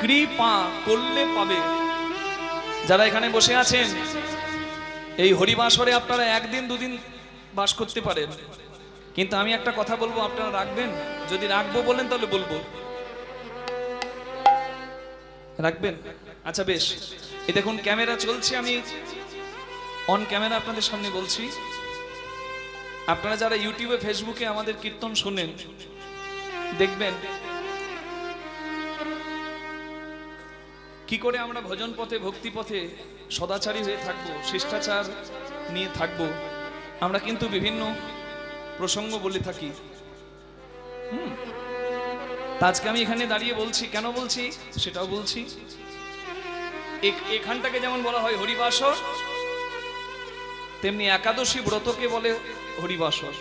কৃপা করলে পাবে। যারা এখানে বসে আছেন এই হরিবাসরে আপনারা একদিন দুদিন বাস করতে পারেন, কিন্তু আমি একটা কথা বলবো, আপনারা রাখবেন? যদি রাখবো বলেন তাহলে বলবো, রাখবেন? আচ্ছা বেশ, এই দেখুন ক্যামেরা চলছে, আমি অন ক্যামেরা আপনাদের সামনে বলছি। আপনারা যারা ইউটিউবে ফেসবুকে আমাদের কীর্তন শোনেন, দেখবেন কি করে আমরা ভজন পথে ভক্তি পথে সদাচারী হয়ে থাকবো, শিষ্টাচার নিয়ে থাকবো। আমরা কিন্তু বিভিন্ন প্রসঙ্গ বলে থাকি। আজকে আমি এখানে দাঁড়িয়ে বলছি, কেন বলছি সেটাও বলছি। এখানটাকে যেমন বলা হয় হরিবাসর, তেমনি একাদশী ব্রতকে বলে হরিবাসর।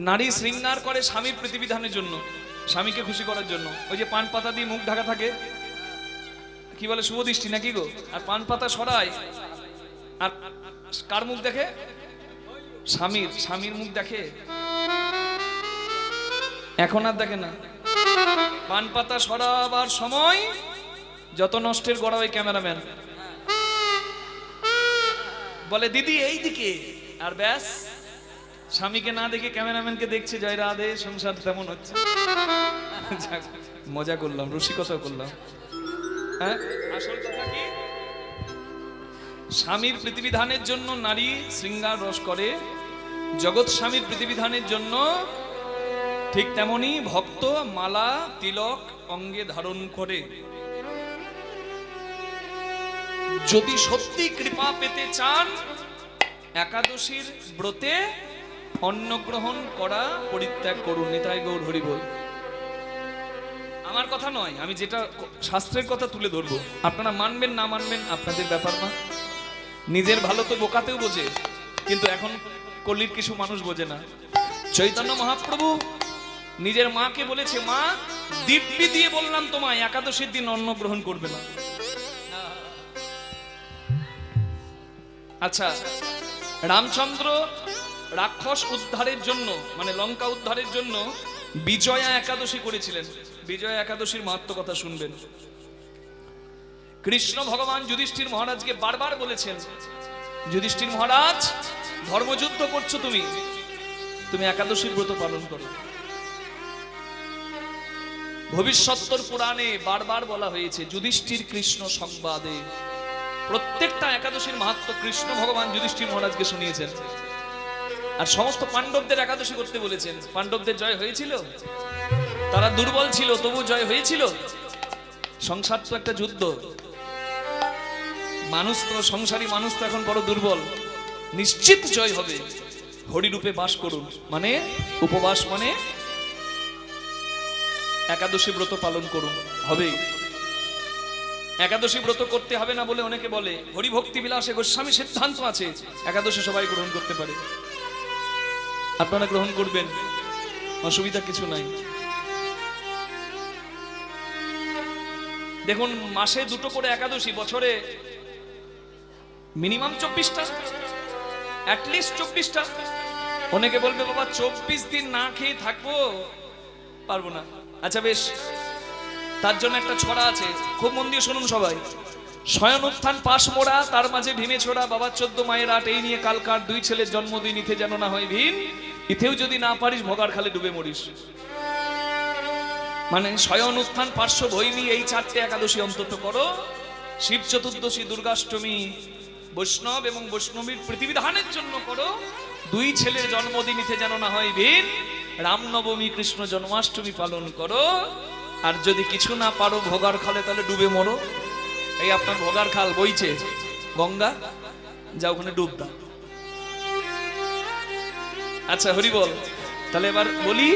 নারী শৃঙ্গার করে স্বামীর প্রীতিবিধানের জন্য, স্বামীকে খুশি করার জন্য। ওই যে পান পাতা দিয়ে মুখ ঢাকা থাকে, কি বলে শুভদৃষ্টি নাকি গো? আর পান পাতা সরায়, আর কার মুখ দেখে? স্বামীর মুখ দেখে। এখন আর দেখে না। পান পাতা সরাবার সময় যত নষ্টের গড়া ওই ক্যামেরাম্যান বলে দিদি এই দিকে, আর ব্যাস স্বামীকে না দেখে ক্যামেরাম্যানকে দেখছে, জয় রাধে, সংসার তেমন হচ্ছে। মজা করলাম, রসিকতা করলাম। হ্যাঁ, আসল কথা কি? স্বামীর প্রীতিবিধানের জন্য নারী শৃঙ্গার রস করে, জগৎ স্বামীর প্রীতিবিধানের জন্য ঠিক তেমনি ভক্ত মালা তিলক অঙ্গে ধারণ করে। যদি সত্যি কৃপা পেতে চান, একাদশীর ব্রতে অন্ন গ্রহণ করা পরিত্যাগ করুন। নিতাই গৌর হরি বল। আমার কথা নয়, আমি যেটা শাস্ত্রের কথা তুলে ধরবো। আপনারা মানবেন না মানবেন আপনাদের ব্যাপার না। নিজের ভালো তো বোকাতেও বোঝে, কিন্তু এখন কলির কিছু মানুষ বোঝে না। চৈতন্য মহাপ্রভু নিজের মাকে বলেছে, মা দিব্যি দিয়ে বললাম তোমায় একাদশীর দিন অন্ন গ্রহণ করবে না। আচ্ছা, রামচন্দ্র রাক্ষস উদ্ধারের জন্য, মানে লঙ্কা উদ্ধারের জন্য বিজয়া একাদশী করেছিলেন। বিজয়া একাদশীর মাহাত্ম্য কথা শুনবেন। কৃষ্ণ ভগবান যুধিষ্ঠির মহারাজকে বারবার বলেছেন, যুধিষ্ঠির মহারাজ ধর্মযুদ্ধ করছো তুমি, তুমি একাদশীর ব্রত পালন করো। ভবিষ্যত্তর পুরাণে বারবার বলা হয়েছে, যুধিষ্ঠির কৃষ্ণ সংবাদে প্রত্যেকটা একাদশীর মাহাত্ম্য কৃষ্ণ ভগবান যুধিষ্ঠির মহারাজকে শুনিয়েছেন। আর সমস্ত পাণ্ডবদের একাদশী করতে বলেছেন। পাণ্ডবদের জয় হয়েছিল, তারা দুর্বল ছিল তবু জয় হয়েছিল। সংসার তো একটা যুদ্ধ, মানুষ তো, সংসারী মানুষ তো এখন বড় দুর্বল। নিশ্চিত জয় হবে। হরিরূপে বাস করুন, মানে উপবাস, মানে একাদশী ব্রত পালন করুন, হবে। একাদশী ব্রত করতে হবে না বলে অনেকে বলে, হরিভক্তি বিলাসে গোস্বামী সিদ্ধান্ত আছে একাদশী সবাই গ্রহণ করতে পারে। আপনারা গ্রহণ করবেন, অসুবিধা কিছু নাই। দেখুন, মাসে দুটো করে একাদশী, বছরে মিনিমাম 24টা, অ্যাটলিস্ট 24টা। অনেকে বলবে বাবা 24 দিন না খেয়ে থাকবো, পারবো না। আচ্ছা বেশ, তার জন্য একটা ছড়া আছে, খুব মন দিয়ে শুনুন সবাই। শয়ন উত্থান পাশ মোড়া, তার মাঝে ভীমে ছোড়া, বাবার 14 মায়ের 8, এই নিয়ে কালকার 2 ছেলের জন্মদিন, ইথে যেন না হয় ভিন, ইথেও যদি না পারিস ভগার খালে ডুবে মরিস। মানে শয়ন উত্থান পার্শ্ব ভৈমী, এই 4টে একাদশী অন্তত করো। শিব চতুর্দশী, দুর্গাষ্টমী, বৈষ্ণব এবং বৈষ্ণবীর প্রীতিবিধানের জন্য করো। 2 ছেলের জন্মদিন, ইথে যেন না হয় ভিন, রামনবমী, কৃষ্ণ জন্মাষ্টমী পালন করো। আর যদি কিছু না পারো ভোগার খালে, তাহলে ডুবে মরো। এই আপনার ভোগার খাল বইছে গঙ্গা, যা ওখানে ডুব দাও। আচ্ছা হরি বল। তাহলে এবার বলি,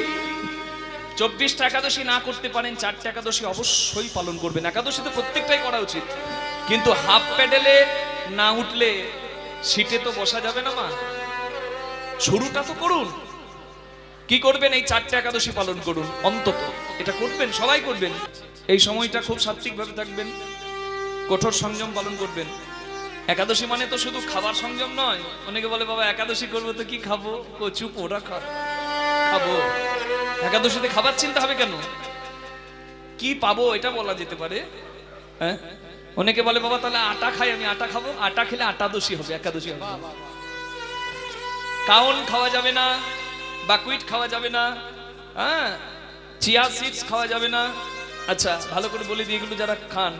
24টা একাদশী না করতে পারেন, 4টে একাদশী অবশ্যই পালন করবেন। একাদশী তো প্রত্যেকটাই করা উচিত, কিন্তু হাফ প্যাডেলে না উঠলে সিটে তো বসা যাবে না। মা, শুরুটা তো করুন। কি করবেন? এই 4টে একাদশী পালন করুন, অন্তত এটা করবেন, সবাই করবেন। এই সময়টা খুব সাত্বিক ভাবে থাকবেন, কঠোর সংযম পালন করবেন। একাদশী মানে তো শুধু খাবার সংযম নয়। অনেকে বলে বাবা একাদশী করবো তো কি খাবো? কচু পোড়া খাবো। একাদশীতে খাবার চিন্তা হবে কেন? কি পাবো এটা বলা যেতে পারে। হ্যাঁ, অনেকে বলে বাবা তাহলে আটা খাই, আমি আটা খাবো, আটা খেলে আটাদশী হবে, একাদশী হবে। কাউন খাওয়া যাবে না, বাকুইট খাওয়া যাবে না, হ্যাঁ, চিয়া সিডস খাওয়া যাবে না। আচ্ছা ভালো করে বলে দিই, এগুলো যারা খান,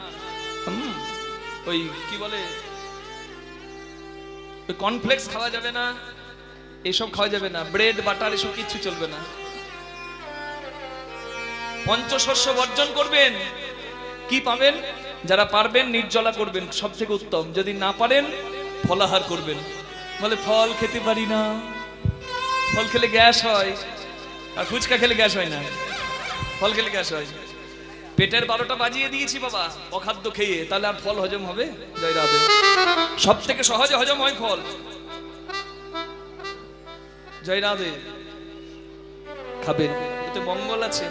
ওই কি বলে ওই কর্নফ্লেক্স খাওয়া যাবে না, এসব খাওয়া যাবে না, ব্রেড বাটার এসব কিচ্ছু চলবে না। পঞ্চশস্য বর্জন করবেন। কি পাবেন? যারা পারবেন নির্জলা করবেন, সব থেকে উত্তম। যদি না পারেন ফলাহার করবেন। বলে ফল খেতে পারি না, ফল খেলে গ্যাস হয়, আর ফুচকা খেলে গ্যাস হয় না, ফল খেলে গ্যাস হয়। পেটের 12টা বাজিয়ে দিয়েছি বাবা অখাদ্য খেয়ে, তাহলে আর ফল হজম হবে? জয় রাধে। সব থেকে সহজে হজম হয় ফল। জয় রাধে। খাবেন, এতে মঙ্গল আছে।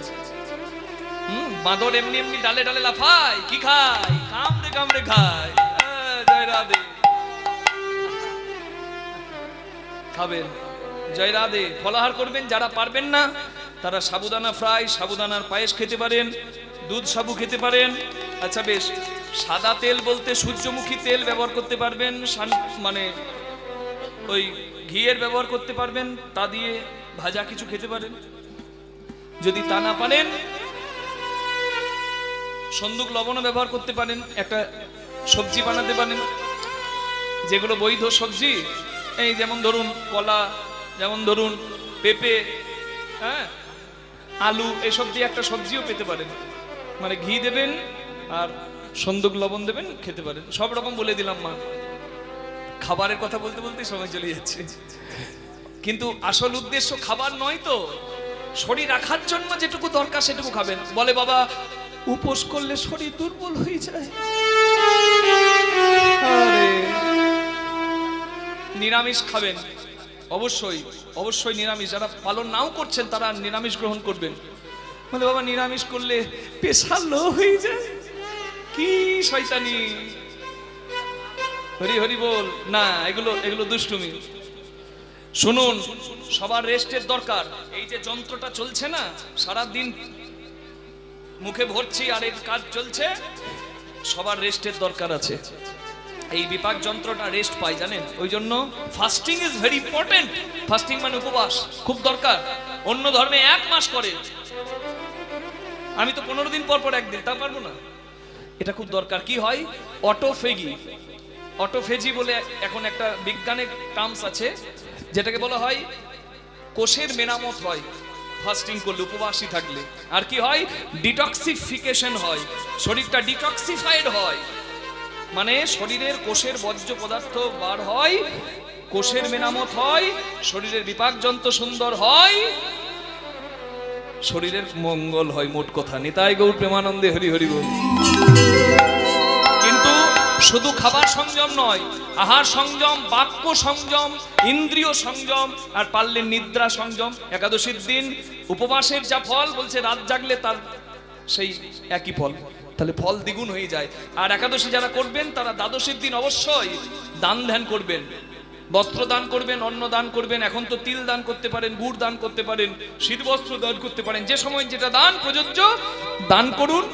বাঁদর এমনি এমনি ডালে ডালে লাফায়, কি খায়? কামড়ে কামড়ে খায়। জয় রাধে। খাবেন, জয় রাধে। ফলাহার করবেন। যারা পারবেন না তারা সাবুদানা ফ্রাই, সাবুদানার পায়েস খেতে পারেন, দুধ সাবু খেতে পারেন। আচ্ছা বেশ, সাদা তেল বলতে সূর্যমুখী তেল ব্যবহার করতে পারবেন, মানে ওই ঘিয়ের ব্যবহার করতে পারবেন, তা দিয়ে ভাজা কিছু খেতে পারেন। যদি তা না পারেন সন্দুক লবণও ব্যবহার করতে পারেন। একটা সবজি বানাতে পারেন, যেগুলো বৈধ সবজি, এই যেমন ধরুন কলা, যেমন ধরুন পেঁপে, হ্যাঁ, আলু, এসব দিয়ে একটা সবজিও পেতে পারেন। মানে ঘি দেবেন আর সন্দুক লবণ দেবেন, খেতে পারেন। সব রকম বলে দিলাম মা, খাবারের কথা বলতে বলতে সময় চলে যাচ্ছে। কিন্তু আসল উদ্দেশ্য খাবার নয় তো, শরীর রাখার জন্য যেটুকু দরকার সেটুকু খাবেন। বলে বাবা উপোস করলে শরীর দুর্বল হয়ে যায়। নিরামিষ খাবেন, অবশ্যই অবশ্যই নিরামিষ। যারা পালন নাও করছেন তারা নিরামিষ গ্রহণ করবেন। বলে বাবা নিরামিষ করলে প্রেশার লো হয়ে যায়, কি শয়তানি। হরি হরি বল না, এগুলো এগুলো দুষ্টুমি। শুনুন, সবার রেস্টের দরকার। এই যে যন্ত্রটা চলছে না, সারা দিন মুখে ভরছি আর এর কাজ চলছে, সবার রেস্টের দরকার আছে। এই বিপাক যন্ত্রটা রেস্ট পায় জানেন, ওই জন্য fasting is very important. Fasting মানে উপবাস, খুব দরকার। অন্য ধর্মে 1 মাস করে, আমি তো 15 দিন পর পর একদিন, তা পারবো না। এটা খুব দরকার। কি হয়? অটোফেজি, অটোফেজি বলে এখন একটা বিজ্ঞানের টার্মস আছে, যেটাকে বলা হয় কোষের মেরামত হয় ফাস্টিং করলে, উপবাসী থাকলে। আর কি হয়? ডিটক্সিফিকেশন হয়, শরীরটা ডিটক্সিফাইড হয়। মানে শরীরের কোষের বর্জ্য পদার্থ বার হয়, কোষের মেরামত হয়, শরীরের বিপাক যন্ত্র সুন্দর হয়, শরীরের মঙ্গল হয়। মোট কথা, নিতাই গৌর প্রেমানন্দে হরি হরি বল। কিন্তু শুধু খাবার সংযম নয়, আহার সংযম, বাক্য সংযম, ইন্দ্রিয় সংযম, আর পারলে নিদ্রা সংযম। একাদশীর দিন উপবাসের যা ফল বলছে, রাত জাগলে তার সেই একই ফল, তাহলে ফল দ্বিগুণ হয়ে যায়। আর একাদশী যারা করবেন তারা দ্বাদশীর দিন অবশ্যই দান ধ্যান করবেন, বস্ত্র দান করবেন, অন্ন দান করবেন। এখন তো তিল দান করতে পারেন, গুড় দান করতে পারেন, শীত বস্ত্র দান করতে পারেন। যে সময় যেটা দান প্রযোজ্য দান করুন,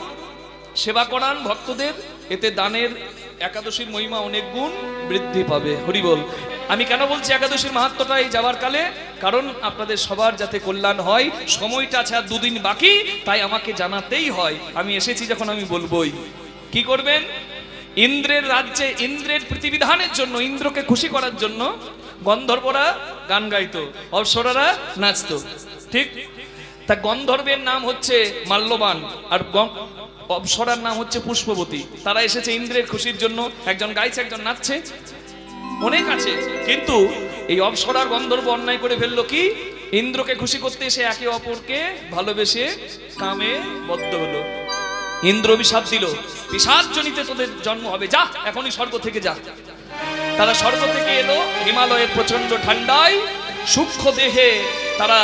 সেবা করান ভক্তদের। এতে দানের একাদশীর মহিমা অনেক গুণ বৃদ্ধি পাবে। হরি বল। আমি কেন বলছি একাদশীর মাহাত্ম্যটা এই যাওয়ার কালে? কারণ আপনাদের সবার যাতে কল্যাণ হয়। সময়টা আছে আর 2 দিন বাকি, তাই আমাকে জানাতেই হয়। আমি এসেছি যখন আমি বলবোই। কি করবেন? ইন্দ্রের রাজ্যে ইন্দ্রের প্রতিবিধানের জন্য, ইন্দ্রকে খুশি করার জন্য গন্ধর্বরা গান গাইতো, অপ্সরারা নাচতো, ঠিক? তা গন্ধর্বের নাম হচ্ছে মাল্যবান আর অপ্সরার নাম হচ্ছে পুষ্পবতী। তারা এসেছে ইন্দ্রের খুশির জন্য, একজন গাইছে একজন নাচছে, অনেক আছে। কিন্তু এই অপ্সরার গন্ধর্ব অন্যায় করে ফেললো কি? ইন্দ্রকে খুশি করতে এসে একে অপরকে ভালোবেসে কামে বদ্ধ হলো। ইন্দ্র অভিশাপ দিল, পিশাচজনিতে তোদের জন্ম হবে, যা এখনই স্বর্গ থেকে যা। তারা স্বর্গ থেকে এলো, হিমালয়ের প্রচন্ড ঠান্ডায় সূক্ষ্ম দেহে তারা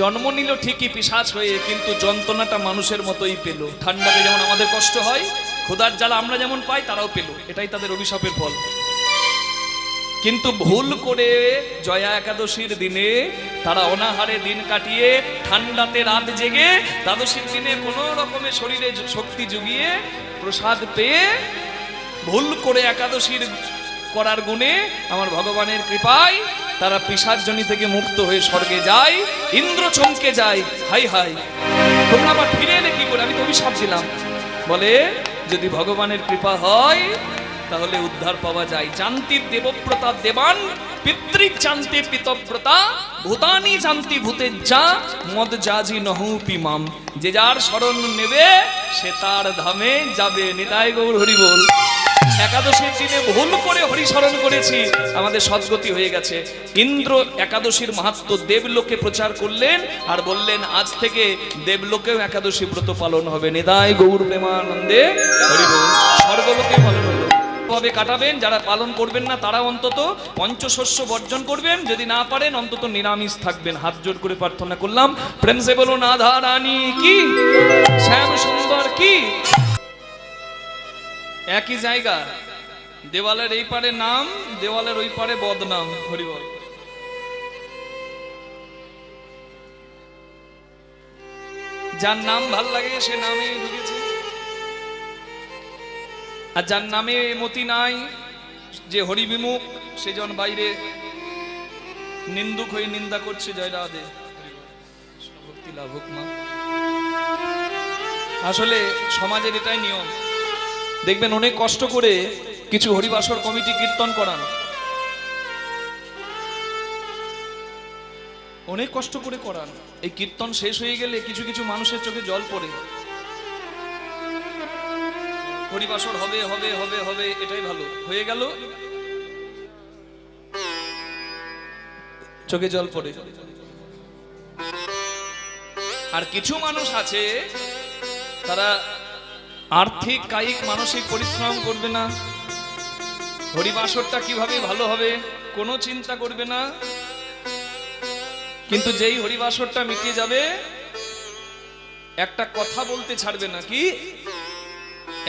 জন্ম নিল ঠিকই পিশাচ হয়ে, কিন্তু যন্ত্রণাটা মানুষের মতোই পেল। ঠান্ডাতে যেমন আমাদের কষ্ট হয়, ক্ষুধার জ্বালা আমরা যেমন পাই, তারাও পেল। এটাই তাদের অভিশাপের ফল। কিন্তু ভুল করে জয়া একাদশীর দিনে তারা অনাহারে দিন কাটিয়ে ঠান্ডাতে রাত জেগে দ্বাদশীর দিনে কোনো রকমের শরীরে শক্তি জুগিয়ে প্রসাদ পেয়ে ভুল করে একাদশীর করার গুণে আমার ভগবানের কৃপায় তারা পিশাচজনি থেকে মুক্ত হয়ে স্বর্গে যায়, ইন্দ্র চমকে যায়। হাই হাই, তোমরা আবার ফিরে এলে কি করে? আমি তো অভিশাপ দিলাম। বলে যদি ভগবানের কৃপা হয় তাহলে উদ্ধার পাওয়া যায়। জানতি দেবব্রতা দেবান, পিতৃ জানতি পিতব্রতা, ভূতানি জানতি ভূতে যা, মদ জাজি নহু পিমাম। যে যার শরণ নেবে সে তার ধামে যাবে। নিতাই গৌর হরি বল। একাদশীর দিনে ভুল করে হরিশরণ করেছি, আমাদের সদ্গতি হয়ে গেছে। ইন্দ্র একাদশীর মাহাত্ম্য দেবলোকে প্রচার করলেন আর বললেন আজ থেকে দেবলোকেও একাদশী ব্রত পালন হবে। নিতাই গৌর প্রেমানন্দে হরি বল। স্বর্গলোকে পালন হলো। ভাবে কাটাবেন, যারা পালন করবেন না তারা অন্তত পঞ্চশস্য বর্জন করবেন, যদি না পারেন অন্তত নিরামিষ থাকবেন। হাত জোর করে প্রার্থনা করলাম। প্রেম সে বলুন রাধা রানী কি, শ্যাম সুন্দর কি। একই জায়গা, দেওয়ালের এই পারে নাম, দেওয়ালের ওই পারে বদনাম। হরিবল। যার নাম ভাল লাগে সে নামে ঢুকেছে, আর যার নামে মতি নাই, যে হরিবিমুখ, সেজন বাইরে নিন্দুক হয়ে নিন্দা করছে। জয় রাধে। ভক্তি লাভ হোক মা। আসলে সমাজের এটাই নিয়ম। দেখবেন অনেক কষ্ট করে কিছু হরিবাসর কমিটি কীর্তন করান, অনেক কষ্ট করে করান। এই কীর্তন শেষ হয়ে গেলে কিছু কিছু মানুষের চোখে জল পড়ে। হরিবাসর হবে হবে হবে হবে, এটাই ভালো। হয়ে গেল চোখে জল পড়ে। আর কিছু মানুষ আছে তারা আর্থিক, কায়িক, মানসিক পরিশ্রম করবে না, হরিবাসরটা কিভাবে ভালো হবে কোনো চিন্তা করবে না। কিন্তু যেই হরিবাসরটা মিটে যাবে একটা কথা বলতে ছাড়বে না, কি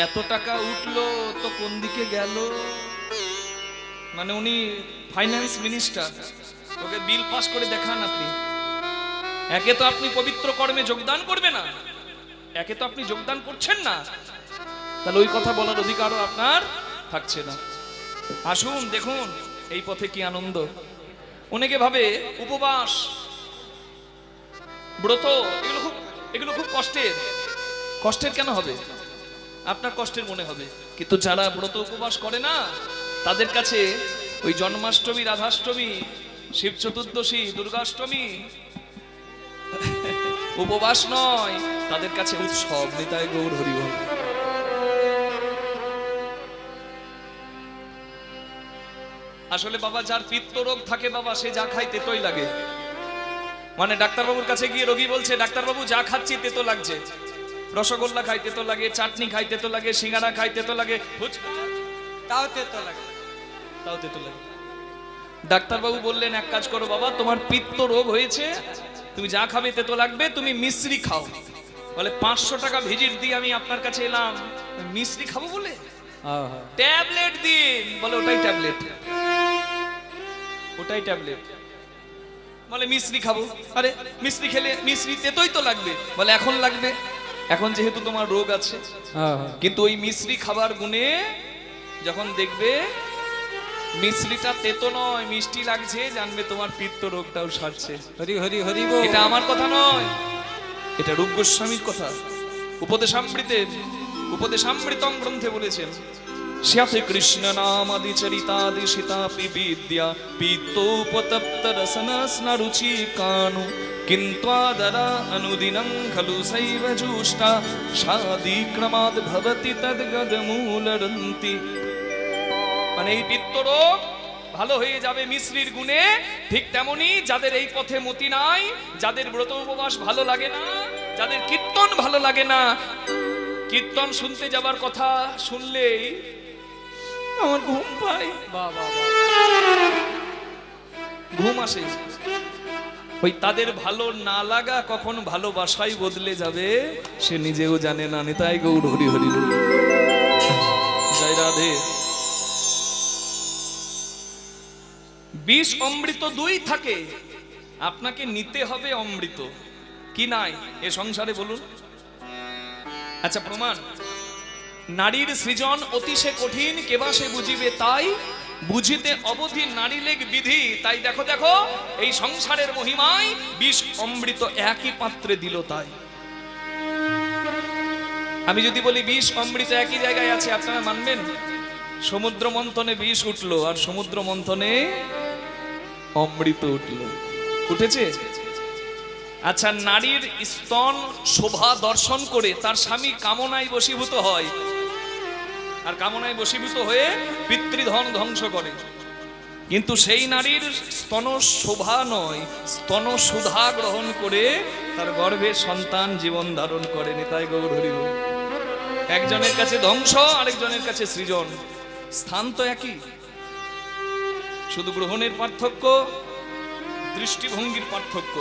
এত টাকা উঠলো তো কোন দিকে গেল। মানে উনি ফাইন্যান্স মিনিস্টার, ওকে বিল পাস করে দেখান আপনি। একে তো আপনি পবিত্র কর্মে যোগদান করবে না, একে তো আপনি যোগদান করছেন না, তাহলে ওই কথা বলার অধিকারও আপনার থাকছে না। আসুন দেখুন এই পথে কি আনন্দ। অনেকে ভাবে উপবাস, ব্রত এগুলো খুব কষ্টের। কষ্টের কেন হবে? আপনার কষ্টের মনে হবে, কিন্তু যারা ব্রত উপবাস করে না তাদের কাছে ওই জন্মাষ্টমী, রাধাষ্টমী, শিব চতুর্দশী, দুর্গাষ্টমী উপবাস নয়, তাদের কাছে উৎসব। নিতাই গৌর হরি বল। আসলে বাবা যার পিত্ত রোগ থাকে বাবা, সে যা খায় তেতোই লাগে। মানে ডাক্তারবাবুর কাছে গিয়ে রোগী বলছে ডাক্তারবাবু যা খাচ্ছি তেতো লাগছে, রসগোল্লা খাই তেতো লাগে, চাটনি খাই তেতো লাগে, সিঙ্গারা খাই তেতো লাগে, তাও তেতো লাগে, তাও তেতো লাগে। ডাক্তারবাবু বললেন এক কাজ করো বাবা, তোমার পিত্ত রোগ হয়েছে, তুমি যা খাবে তেতো লাগবে, তুমি মিশ্রি খাও। বলে 500 টাকা ভিজিট দিয়ে আমি আপনার কাছে এলাম, মিশ্রি খাবো বলে ট্যাবলেট দিন। বলে ওটাই ট্যাবলেট, ওটাই ট্যাবলেট। বলে মিশ্রি খাবো। আরে মিশ্রি খেলে মিশ্রি তেতোই তো লাগবে। বলে এখন লাগবে, এখন যেহেতু তোমার রোগ আছে। কিন্তু ওই মিশ্রি খাবার গুণে যখন দেখবে মিশ্রিটা তেতো নয়, মিষ্টি লাগছে, জানবে তোমার পিত্ত রোগটাও সারছে। হরি হরি হরি বল। এটা আমার কথা নয়, এটা রূপ গোস্বামীর কথা। উপদেশামৃতম গ্রন্থে বলেছেন, শ্যাতে কৃষ্ণ নামাদি চরিতাদি সীতাপি বিদ্যা পিত্তোপতপ্ত রসনা স্নারুচি কানু কিন্ত্বাদরা অনুদিনং খলু সৈব জুষ্টা সাদিক্রমাদ ভবতি তদ্গদমূলরন্তি। মানে এই পিত্ত রোগ ভালো হয়ে যাবে মিশ্রির গুণে। ঠিক তেমনি যাদের এই পথে মতি নাই, যাদের ব্রত উপবাস ভালো লাগে না, যাদের কীর্তন ভালো লাগে না, কীর্তন শুনতে যাবার কথা শুনলেই আমার ঘুম পায়, ঘুম আসে। ওই তাদের ভালো না লাগা কখন ভালোবাসাই বদলে যাবে সে নিজেও জানে না। নিতাই গৌর হরি হরি বল। জয় রাধে। বিষ অমৃত দুই থাকে, আপনাকে নিতে হবে অমৃত, কি নাই এ সংসারে বলুন? আচ্ছা প্রমাণ, নারীর সৃজন অতিশয় কঠিন, কেবা সে বুঝিবে তাই, বুঝিতে অবধি নারী লেগ বিধি। তাই দেখো দেখো এই সংসারের মহিমায় বিষ অমৃত একই পাত্রে দিল। তাই আমি যদি বলি বিষ অমৃত একই জায়গায় আছে, আপনারা মানবেন? সমুদ্র মন্থনে বিষ উঠলো আর সমুদ্র মন্থনে অমৃত উঠলো, উঠেছে? আচ্ছা, নারীর স্তন শোভা দর্শন করে তার স্বামী কামনায় বশীভূত হয়, আর কামনায় বশীভূত হয়ে পিতৃধন ধ্বংস করে। কিন্তু সেই নারীর স্তন শোভা নয়, স্তন সুধা গ্রহণ করে তার গর্ভে সন্তান জীবন ধারণ করে। নিতাই গৌর হরি বল। একজনের কাছে ধ্বংস, আরেকজনের কাছে সৃজন, স্থান তো একই, শুধু গ্রহণের পার্থক্য, দৃষ্টিভঙ্গির পার্থক্য।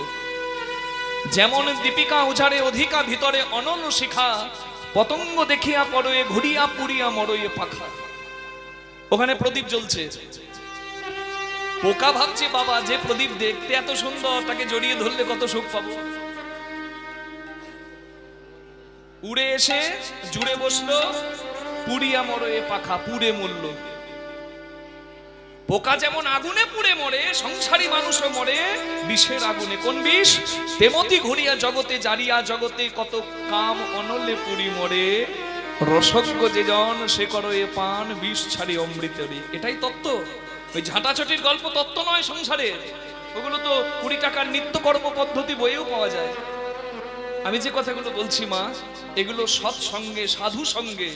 যেমন দীপিকা উজাড়ে অধিকা ভিতরে অনন্য শিখা, পতঙ্গ দেখিয়া পড়য়ে ঘুরিয়া পুরিয়া মরয়ে পাখা। ওখানে প্রদীপ জ্বলছে, পোকা ভাবছে বাবা যে প্রদীপ দেখতে এত সুন্দর, তাকে জড়িয়ে ধরলে কত সুখ পাবো। উড়ে এসে জুড়ে বসলো, পুরিয়া মরয়ে পাখা, পুড়ে মরল। পোকা যেমন আগুনে পুড়ে মরে, সংসারী মানুষও মরে বিষের আগুনে। কোন বিষ? তেমতি ঘুরিয়া জগতে জারিয়া জগতে কত কাম অনলে পুরি মরে, রসজ্ঞ যে জন সে করয়ে পান বিষ ছাড়ি অমৃতরে। এটাই তত্ত্ব। ওই ঝাঁটাছটির গল্প তত্ত্ব নয় সংসারের, ওগুলো তো 20 টাকার নিত্যকর্ম পদ্ধতি বইয়েও পাওয়া যায়। আমি যে কথাগুলো বলছি মা, এগুলো সৎসঙ্গে সাধু সঙ্গে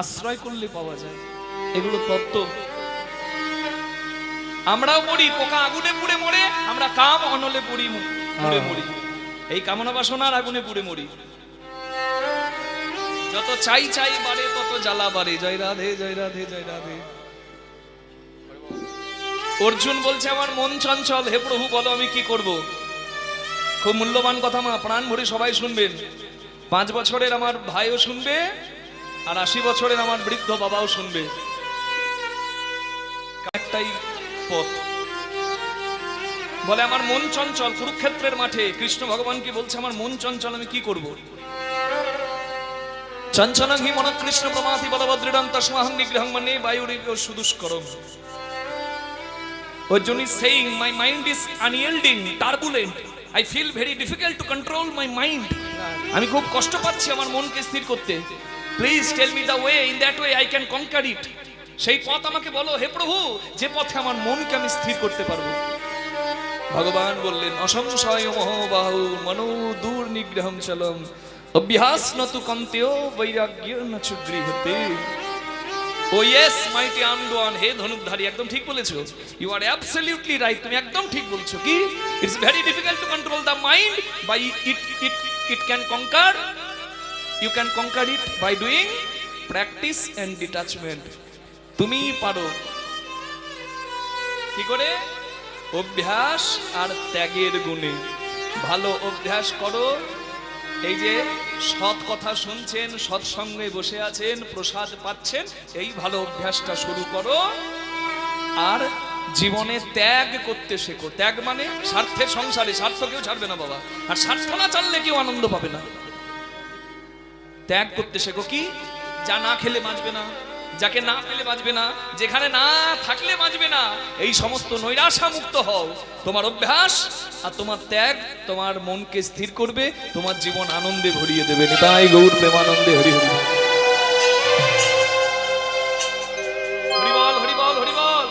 আশ্রয় করলে পাওয়া যায়, এগুলো তত্ত্ব। আমরাও মরি, পোকা আগুনে পুড়ে মরে, আমরা কাম অনলে পুড়ে মরি। এই কামনা বাসনার আগুনে পুড়ে মরি। যত চাই চাই বাড়ে তত জ্বালা বাড়ে। জয় রাধে জয় রাধে জয় রাধে। অর্জুন বলছে আমার মন চঞ্চল, হে প্রভু বলো আমি কি করব? খুব মূল্যবান কথা মা, প্রাণ ভরে সবাই শুনবেন। 5 বছরের আমার ভাইও শুনবে, আর 80 বছরের আমার বৃদ্ধ বাবাও শুনবে। একটাই পথ, বলে আমার মন চঞ্চল। কুরুক্ষেত্রের মাঠে কৃষ্ণ ভগবান কি বলছে? আমার মন চঞ্চল, আমি কি করব? চঞ্চলং হি মন কৃষ্ণ প্রমাথি বলভদ্রীডং তস্মাহং নিগ্রহং মনে বায়ুরিব সুদুষ্করম। Arjun is saying my mind is unyielding, turbulent. I feel very difficult to control my mind. আমি খুব কষ্ট পাচ্ছি আমার মনকে স্থির করতে। Please tell me the way, in that way I can conquer it. সেই পথ আমাকে বলো হে প্রভু, যে পথে আমার মনকে আমি স্থির করতে পারবো। ভগবান বললেন অসংশয় মহোবাহু মনো দূর নিগ্রহম চলম অভ্যাস নতু কন্তেয় বৈরাগ্য নচু গৃহতে। ও ইয়েস মাইটি আন্ডওয়ান, হে ধনুকধারী, একদম ঠিক বলেছো। ইউ আর অ্যাবসলিউটলি রাইট, তুমি একদম ঠিক বলছো। কি? It's very difficult to control the mind, by it can conquer, you can conquer it by doing practice and detachment. তুমি পারো কি করে? অভ্যাস আর ত্যাগের গুণে। ভালো অভ্যাস করো। এই যে সৎ কথা শুনছেন, সৎসঙ্গে বসে আছেন, প্রসাদ পাচ্ছেন, এই ভালো অভ্যাসটা শুরু করো। আর জীবনে ত্যাগ করতে শেখো। ত্যাগ মানে স্বার্থের সংসারে স্বার্থ কেউ ছাড়বে না বাবা, আর স্বার্থ না চাললে কেউ আনন্দ পাবে না। ত্যাগ করতে শেখো। কি? যা না খেলে বাঁচবে না, যাকে না পেলে বাঁচবে না, যেখানে না থাকলে বাঁচবে না, এই সমস্ত নৈরাশা মুক্ত হও। তোমার অভ্যাস আর তোমার ত্যাগ তোমার মনকে স্থির করবে, তোমার জীবন আনন্দে ভরিয়ে দেবে। নিতাই গৌর প্রেমানন্দে হরি হরি হরি বল হরি বল হরি বল।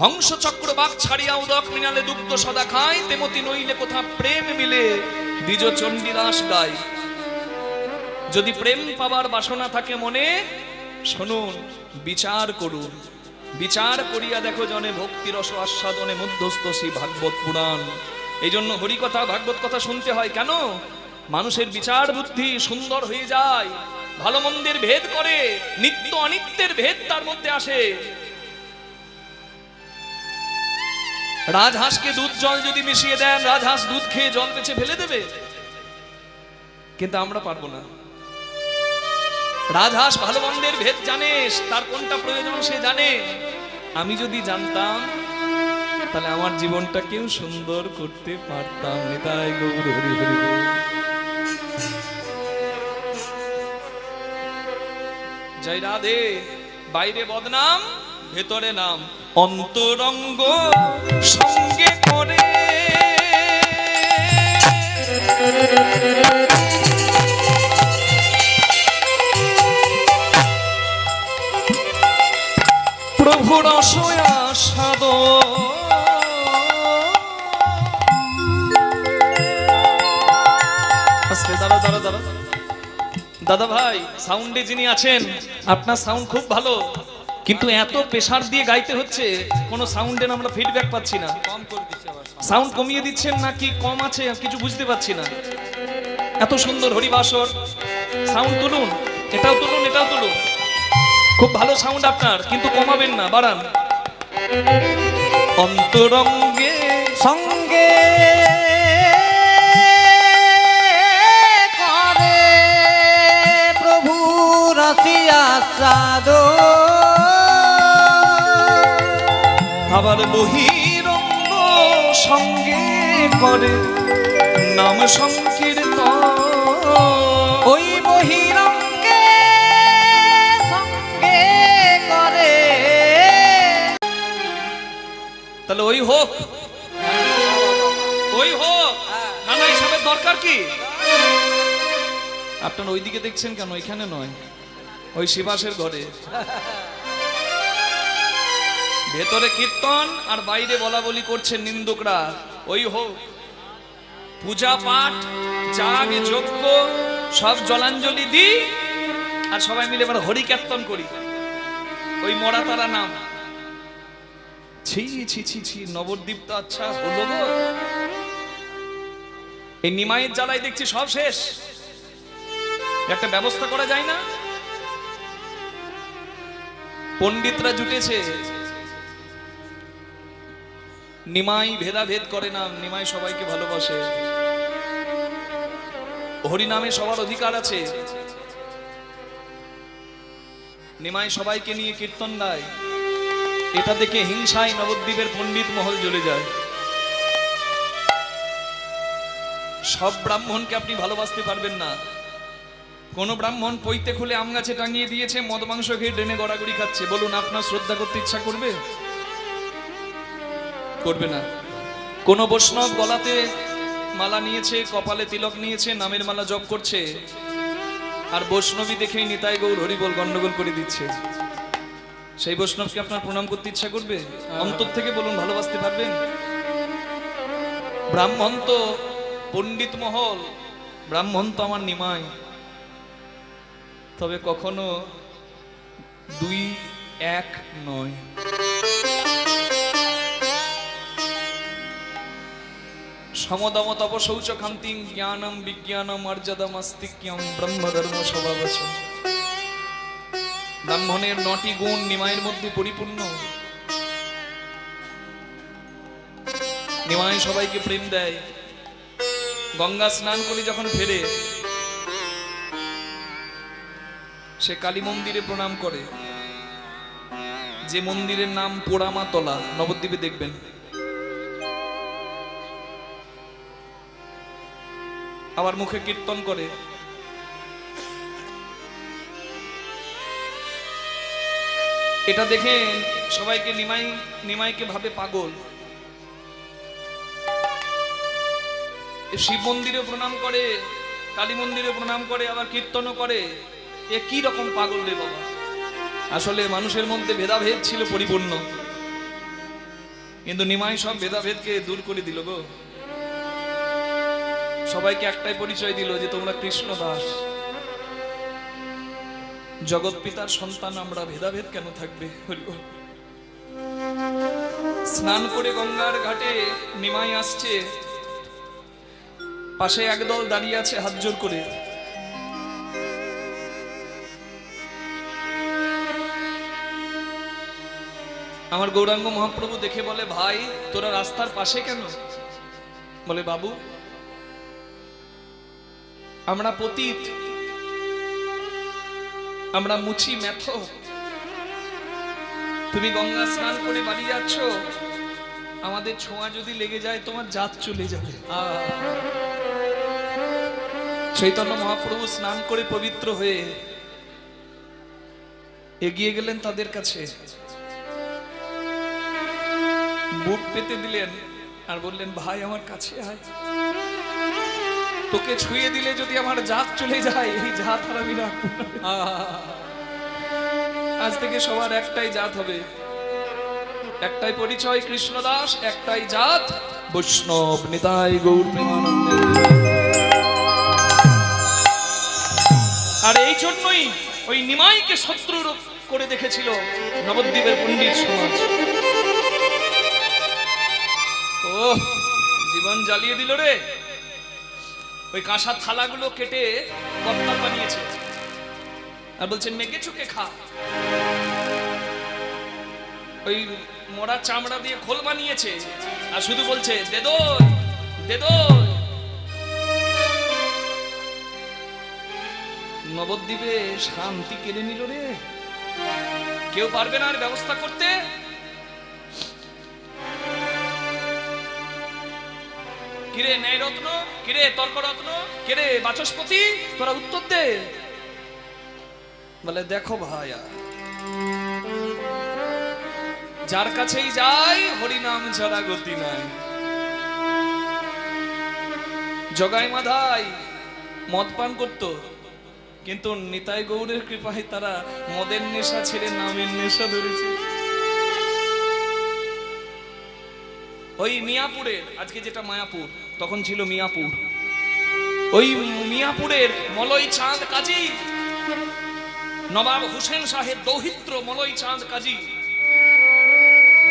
হংস চক্র বাক ছাড়িয়া উদক মিনালে দুগ্ধ সদা খায়, তেমতি নইলে কোথা প্রেম মিলে দ্বিজ চণ্ডীদাস গায়। যদি প্রেম পাবার বাসনা থাকে মনে, শুনুন বিচার করুন। বিচার করিয়া দেখো জনে ভক্তি রস আস্বাদনে মধ্যস্থ শ্রী ভাগবত পুরাণ। এই জন্য হরি কথা ভাগবত কথা শুনতে হয়। কেন? মানুষের বিচার বুদ্ধি সুন্দর হয়ে যায়, ভালো মন্দের ভেদ করে, নিত্য অনিত্যের ভেদ তার মধ্যে আসে। রাজহাঁসকে দুধ জল যদি মিশিয়ে দেন, রাজহাঁস দুধ খেয়ে জল বেছে ফেলে দেবে, কিন্তু আমরা পারবো না। রাজহাঁস ভালো মন্দের ভেদ জানে, তার কোনটা প্রয়োজন সে জানে। আমি যদি জানতাম তাহলে আমার জীবনটাকেও সুন্দর করতে পারতাম। নিতাই গৌর হরি হরি বল। জয় রাধে। বাইরে বদনাম, ভেতরে নাম, অন্তরঙ্গ সঙ্গে করে প্রভুর অসয়া সাদ। দাদা দাদা দাদা দাদা ভাই, সাউন্ডে যিনি আছেন আপনার সাউন্ড খুব ভালো, কিন্তু এত প্রেসার দিয়ে গাইতে হচ্ছে, কোনো সাউন্ডে আমরা ফিডব্যাক পাচ্ছি না। সাউন্ড কমিয়ে দিচ্ছেন নাকি কম আছে কিছু বুঝতে পাচ্ছি না। এত সুন্দর হরিবাসর, সাউন্ড তুলুন, এটাও তুলুন, এটাও তুলুন। খুব ভালো সাউন্ড আপনার, কিন্তু কমাবেন না, বাড়ান। অন্তরঙ্গে সঙ্গে করে প্রভু রসিয়া সাদ। আবার বহিরঙ্গ সঙ্গে করে নাম সংকীর্তন। ওই বহিরঙ্গে সঙ্গে করে, তাহলে ওই হোক, ওই হোক, না না এসবের দরকার কি? আপনার ওইদিকে দেখছেন কেন? ওইখানে নয়, ওই শিবাসের ঘরে। ভেতরে কীর্তন আর বাইরে বলা বলি করছেন নিন্দুকরা। ওই হোক, পূজা পাঠ যাগ যজ্ঞ সব জলাঞ্জলি দি, আর সবাই মিলে এবার হরি কীর্তন করি, ওই মরা তারা নাম। ছি ছি ছি ছি, নবদ্বীপ তো আচ্ছা হলো গো। এই নিমাইয়ের জ্বালাই দেখছি সব শেষ। একটা ব্যবস্থা করা যায় না? পণ্ডিতরা জুটেছে, নিমাই ভেদাভেদ করে না, নিমাই সবাইকে ভালোবাসে। হরি নামে সবার অধিকার আছে। নিমাই সবাইকে নিয়ে কীর্তন গায়। এটা দেখে হিংসায় নবদ্বীপের পণ্ডিত মহল জ্বলে যায়। সব ব্রাহ্মণকে আপনি ভালোবাসতে পারবেন না। কোন ব্রাহ্মণ পৈতে খুলে আম গাছে টাঙিয়ে দিয়েছে, মদ মাংস খেয়ে ড্রেনে গড়াগড়ি খাচ্ছে, বলুন আপনার শ্রদ্ধা করতে ইচ্ছা করবে? করবে না। কোন বৈষ্ণব গলাতে মালা নিয়েছে, কপালে তিলক নিয়েছে, নামের মালা জপ করছে, আর বৈষ্ণবী দেখেই নিতাই গৌর হরি বল গন্ডগোল করে দিচ্ছে, সেই বৈষ্ণবকে আপনার প্রণাম করতে ইচ্ছা করবে? অন্তর থেকে বলুন, ভালোবাসতে পারবেন? ব্রাহ্মণ তো পণ্ডিত মহল, ব্রাহ্মণ তো আমার নিমাই, তবে কখনো দুই এক নয়। সমদম তপ শৌচ খান্তিং জ্ঞানম বিজ্ঞানম মর্যাদাম আস্তিক্যম ব্রহ্মধর্ম স্বভাবচ। ব্রাহ্মণের 9টি গুণ নিমাইয়ের মধ্যে পরিপূর্ণ। নিমাই সবাইকে প্রেম দেয়। গঙ্গা স্নান করে যখন ফেরে, সে কালী মন্দিরে প্রণাম করে, যে মন্দিরের নাম পোড়ামাতলা, নবদ্বীপে দেখবেন। আবার মুখে কীর্তন করে। এটা দেখে সবাইকে নিমাইকে ভাবে পাগল। শিব মন্দিরে প্রণাম করে, কালী মন্দিরে প্রণাম করে, আবার কীর্তনও করে। এ কি রকম পাগল রে বাবা! আসলে মানুষের মধ্যে ভেদাভেদ ছিল পরিপূর্ণ, কিন্তু নিমাই সব ভেদাভেদকে দূর করে দিল গো। সবাইকে একটাই পরিচয় দিল যে তোমরা কৃষ্ণ দাস, জগৎ পিতার সন্তান আমরা, ভেদাভেদ কেন থাকবে? স্নান করে গঙ্গার ঘাটে নিমাই আসছে, পাশে একদল দাঁড়িয়ে আছে হাত জোর করে। আমার গৌরাঙ্গ মহাপ্রভু দেখে বলে, ভাই তোরা রাস্তার পাশে কেন? বলে, বাবু আমরা পতিত, আমরা মুছি মেথ, তুমি গঙ্গা স্নান করে বাড়ি যাচ্ছ, আমাদের ছোঁয়া যদি লেগে যায় তোমার জাত চলে যাবে। চৈতন্য মহাপ্রভু স্নান করে পবিত্র হয়ে এগিয়ে গেলেন তাদের কাছে, বুক পেতে দিলেন আর বললেন, ভাই আমার কাছে আয়, তোকে ছুঁয়ে দিলে যদি আমার জাত চলে যায়, এই জাত আর আমি রাখবো না। আজ থেকে সবার একটাই জাত হবে, একটাই পরিচয় কৃষ্ণদাস, একটাই জাত বৈষ্ণব। নিতাই গৌর প্রেমানন্দে। আর এই জন্যই ওই নিমাইকে শত্রু করে দেখেছিল নবদ্বীপের পণ্ডিত সমাজ। ও জীবন জ্বালিয়ে দিল রে। ওই কাঁসার থালাগুলো কেটে কর্তাল বানিয়েছে আর বলছেন মেঘে চুকে খা। ওই মরা চামড়া দিয়ে খোল বানিয়েছে আর শুধু বলছে দে দই দে দই। নবদ্বীপে শান্তি কেড়ে নিল রে। কেউ পারবে না আর ব্যবস্থা করতে। কিরে ন্যায়রত্ন, কিরে তর্করত্ন, কিরে বাচস্পতি, তোরা উত্তর দে। বলে দেখো ভাইয়া, যার কাছেই যাই হরিনাম ছাড়া গতি নাই। জগাই মাধাই মদ পান করতো, কিন্তু নিতাই গৌরের কৃপায় তারা মদের নেশা ছেড়ে নামের নেশা ধরেছে। ওই মিয়াপুরের, আজকে যেটা মায়াপুর, তখন ছিল মিয়াপুর, ওই মিয়াপুরের মলয় চাঁদ কাজী, নবাব হোসেন সাহেব দৌহিত্র মলয় চাঁদ কাজী,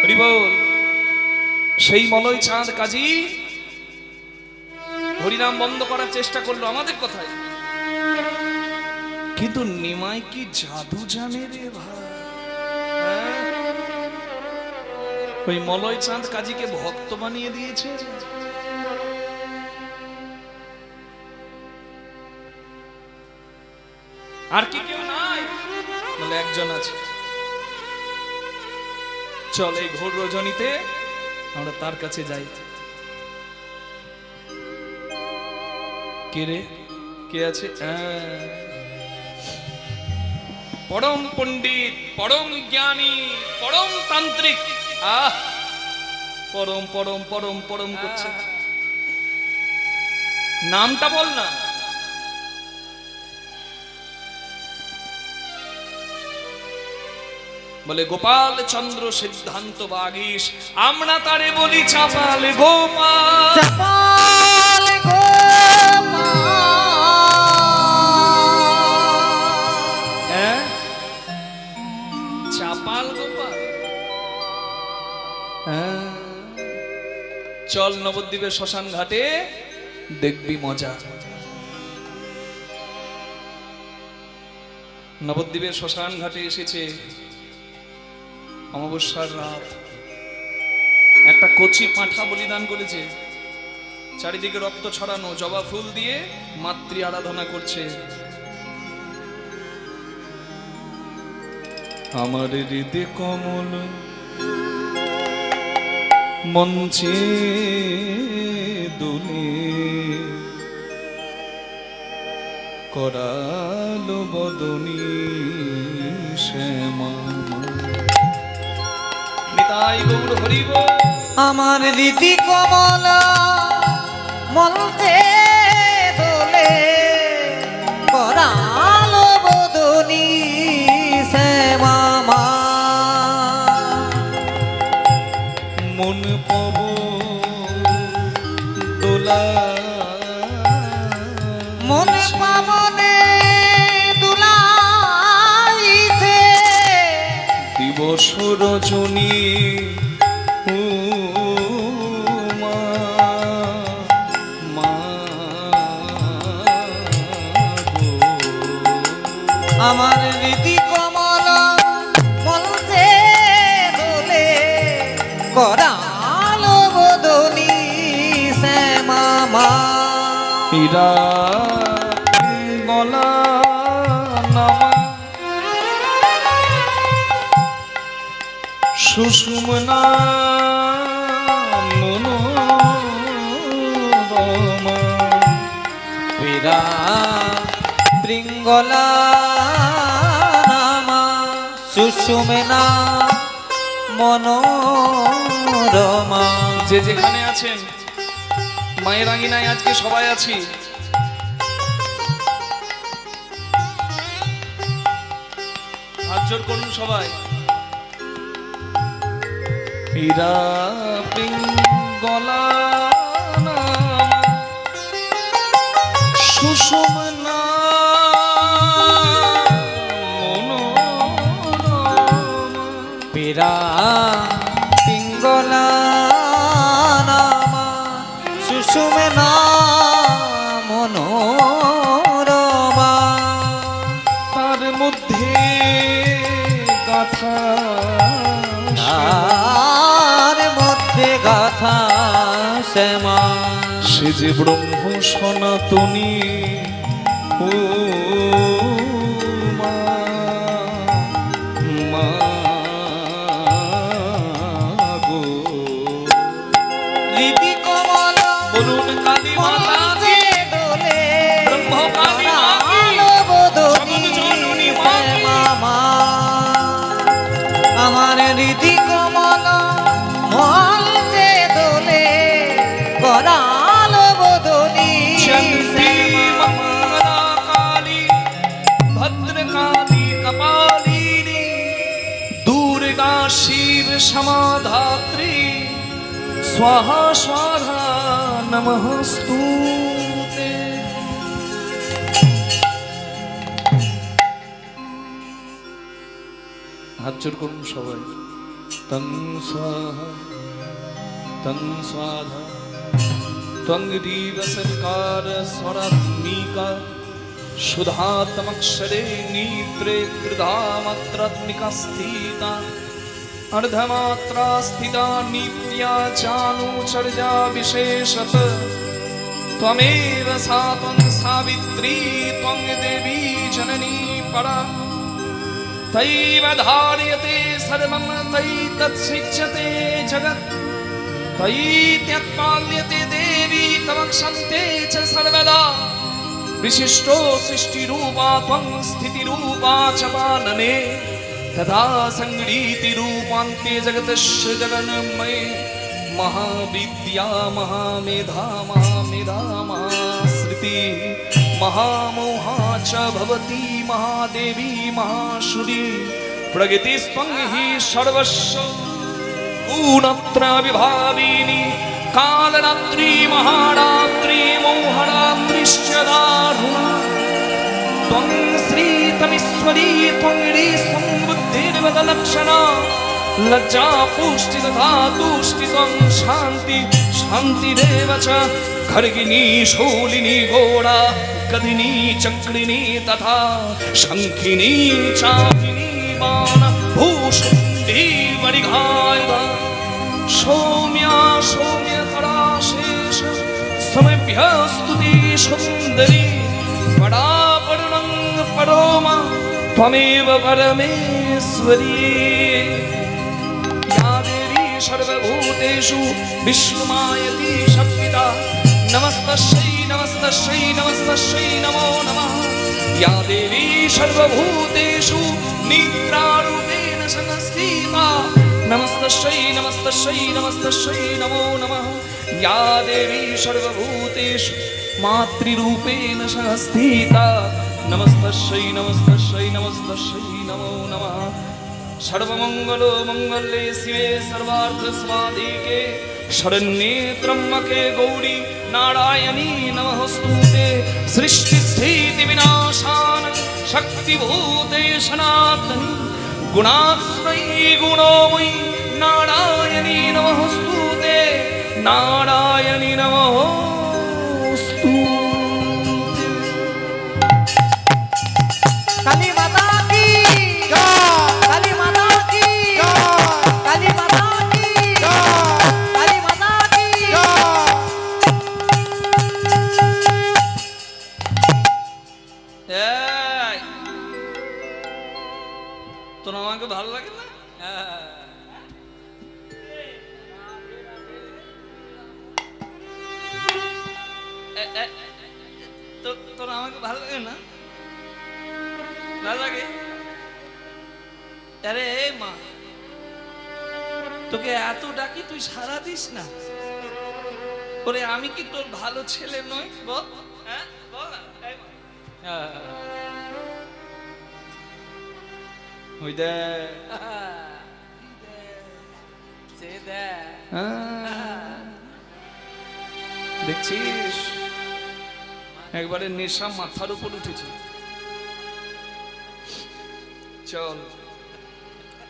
হরিবল, সেই মলয় চাঁদ কাজী হরিনাম বন্ধ করার চেষ্টা করলো আমাদের কথায়। কিন্তু নিমাই কি জাদু জানে রে ভাই। ওই মলয় চাঁদ কাজীকে ভক্ত বানিয়ে দিয়েছে। আর কি কেউ নাই? বলে একজন আছে। চল এই ঘোর রজনীতে আমরা তার কাছে যাই। কে রে? কে আছে? পরম পণ্ডিত, পরম জ্ঞানী, পরম তান্ত্রিক। পরম পরম পরম পরম করছে। নামটা বল না। বলে গোপাল চন্দ্র সিদ্ধান্ত বাগীশ, আমরা তারে বলি চাপাল গোপাল। চাপাল চাপাল গোপাল। চল নবদ্বীপের শ্মশান ঘাটে, দেখবি মজা। নবদ্বীপের শ্মশান ঘাটে এসেছে অমাবস্যার রাত। একটা কচি পাঁঠা বলিদান করেছে, চারিদিকে রক্ত ছড়ানো, জবা ফুল দিয়ে মাতৃ আরাধনা করছে। আমার হৃদে কমল মঞ্চে দুলে করালো বদনী শ্যামা। নিতাই গৌর হরিব। আমার রীতি কমল মলতে দোলে করালো বদনী শ্যামা। মন পব দোলা, মন পাবনে দুলাইতে দিবস রজনী আমার রীতি কমল মলতে দোলে করালো বদনী শ্যামা। হীরা গলা নামা সুষুম্না মনোরমা পীড়া পিঙ্গলা নামা সুষুম্না মনোরমা। যে যেখানে আছেন মায়ের আঙিনায় আজকে সবাই আছি, হাত জোড় করুন সবাই। হীরা পিঙ্গলা সুষুম্না মনোরমা পীড়া পিঙ্গলা নামা সুষুম্না মনোরমা। তার মধ্যে গাথা তার মধ্যে গাথা শ্যামা সে যে ব্রহ্ম সনাতনী ও মা, মা গো। লিপি কমল বলুন কালী মাতা কি, দোলে ব্রহ্ম কালী মা কি, জগৎ জননী মা কি। মামা আমার রীতি কমল মলতে দোলে করাল বদলি চন্ডী মঙ্গলা কালী ভদ্রকালী কপালিনী দুর্গা শিব সমাধাত্রী स्वाहा स्वाहा नमस्तुते। हाथ जोड़ করুন সবাই। তং স্বাহা তং স্বাধা ত্বং দীব সরকার स्वरात्मिका शुद्धात्मक्षरे नेत्रे त्रिधामात्रात्मिका स्थिता अर्धमात्रा स्थिता नित्या चानुचर्या विशेषत त्वमेव सा त्वं सावित्री त्वं देवी जननी परा तैव धार्यते सर्वं तयि तत्सिच्यते जगत् तयि त्यक्पाल्यते देवी तवक्षन्ते च सर्वदा विशिष्टो सृष्टिरूपा त्वं स्थितिरूपा च पालने तथा संगीति रूपान्ते जगतस्य जगन्मये महाविद्या महामेधा महामेधा महाश्रुति महामोहा च भवती महादेवी महाशुरी प्रगतिस्त्वं हि सर्वस्व गुणत्र विभाविनी कालरात्रि महारात्रि मोहरात्रिश्च दारुणा त्वं श्रीतमीश्वरी त्वं ह्रीस्त्वं बुद्धिर्वदलक्षणा लज्जा पुष्टि तथा तुष्टि त्वं शान्ति शान्तिरेव च खर्गिनी शूलिनी घोड़ा गदिनी चक्रिणी तथा शङ्खिनी चापिनी बाण भूषुण्डी वरिघायुधा सौम्या सौम्यतरा शेष समेभ्यः स्तुति सुन्दरी परापरणं परोमा त्वमेव परमेश्वरी या देवी सर्वभूतेषु विष्णुमायति शक्तिता नमस्तस्यै नमस्तस्यै नमस्तस्यै नमो नमः या देवी सर्वभूतेषु निद्रारूपेण संस्थिता नमस्तस्यै नमस्तस्यै नमस्तस्यै नमो नमः या देवी सर्वभूतेषु मातृरूपेण संस्थिता नमस्तस्यै नमस्तस्यै नमस्तस्यै नमो नमः सर्वमंगलो मंगले शिवे सर्वार्थ स्वाधिके शरण्ये त्र्यंबके गौरी नारायणी नमोस्तुते सृष्टि स्थिति विनाशान शक्तिभूते सनातनी गुणाश्रयी गुणोमयी नारायणी नमोस्तुते नारायणी नमोस्तुते। काली माता की काली माता की काली माता की काली माता की। তোর আমাকে ভালো লাগে না? তোর আমাকে ভালো লাগে না? ভালো লাগে? আরে মা, তোকে এত ডাকি তুই সাড়া দিস না। ওরে আমি কি তোর ভালো ছেলে নই? বল, হ্যাঁ বল না। ওই দেখ, দেখছিস একবারে নেশা মাথার উপর উঠেছে। চল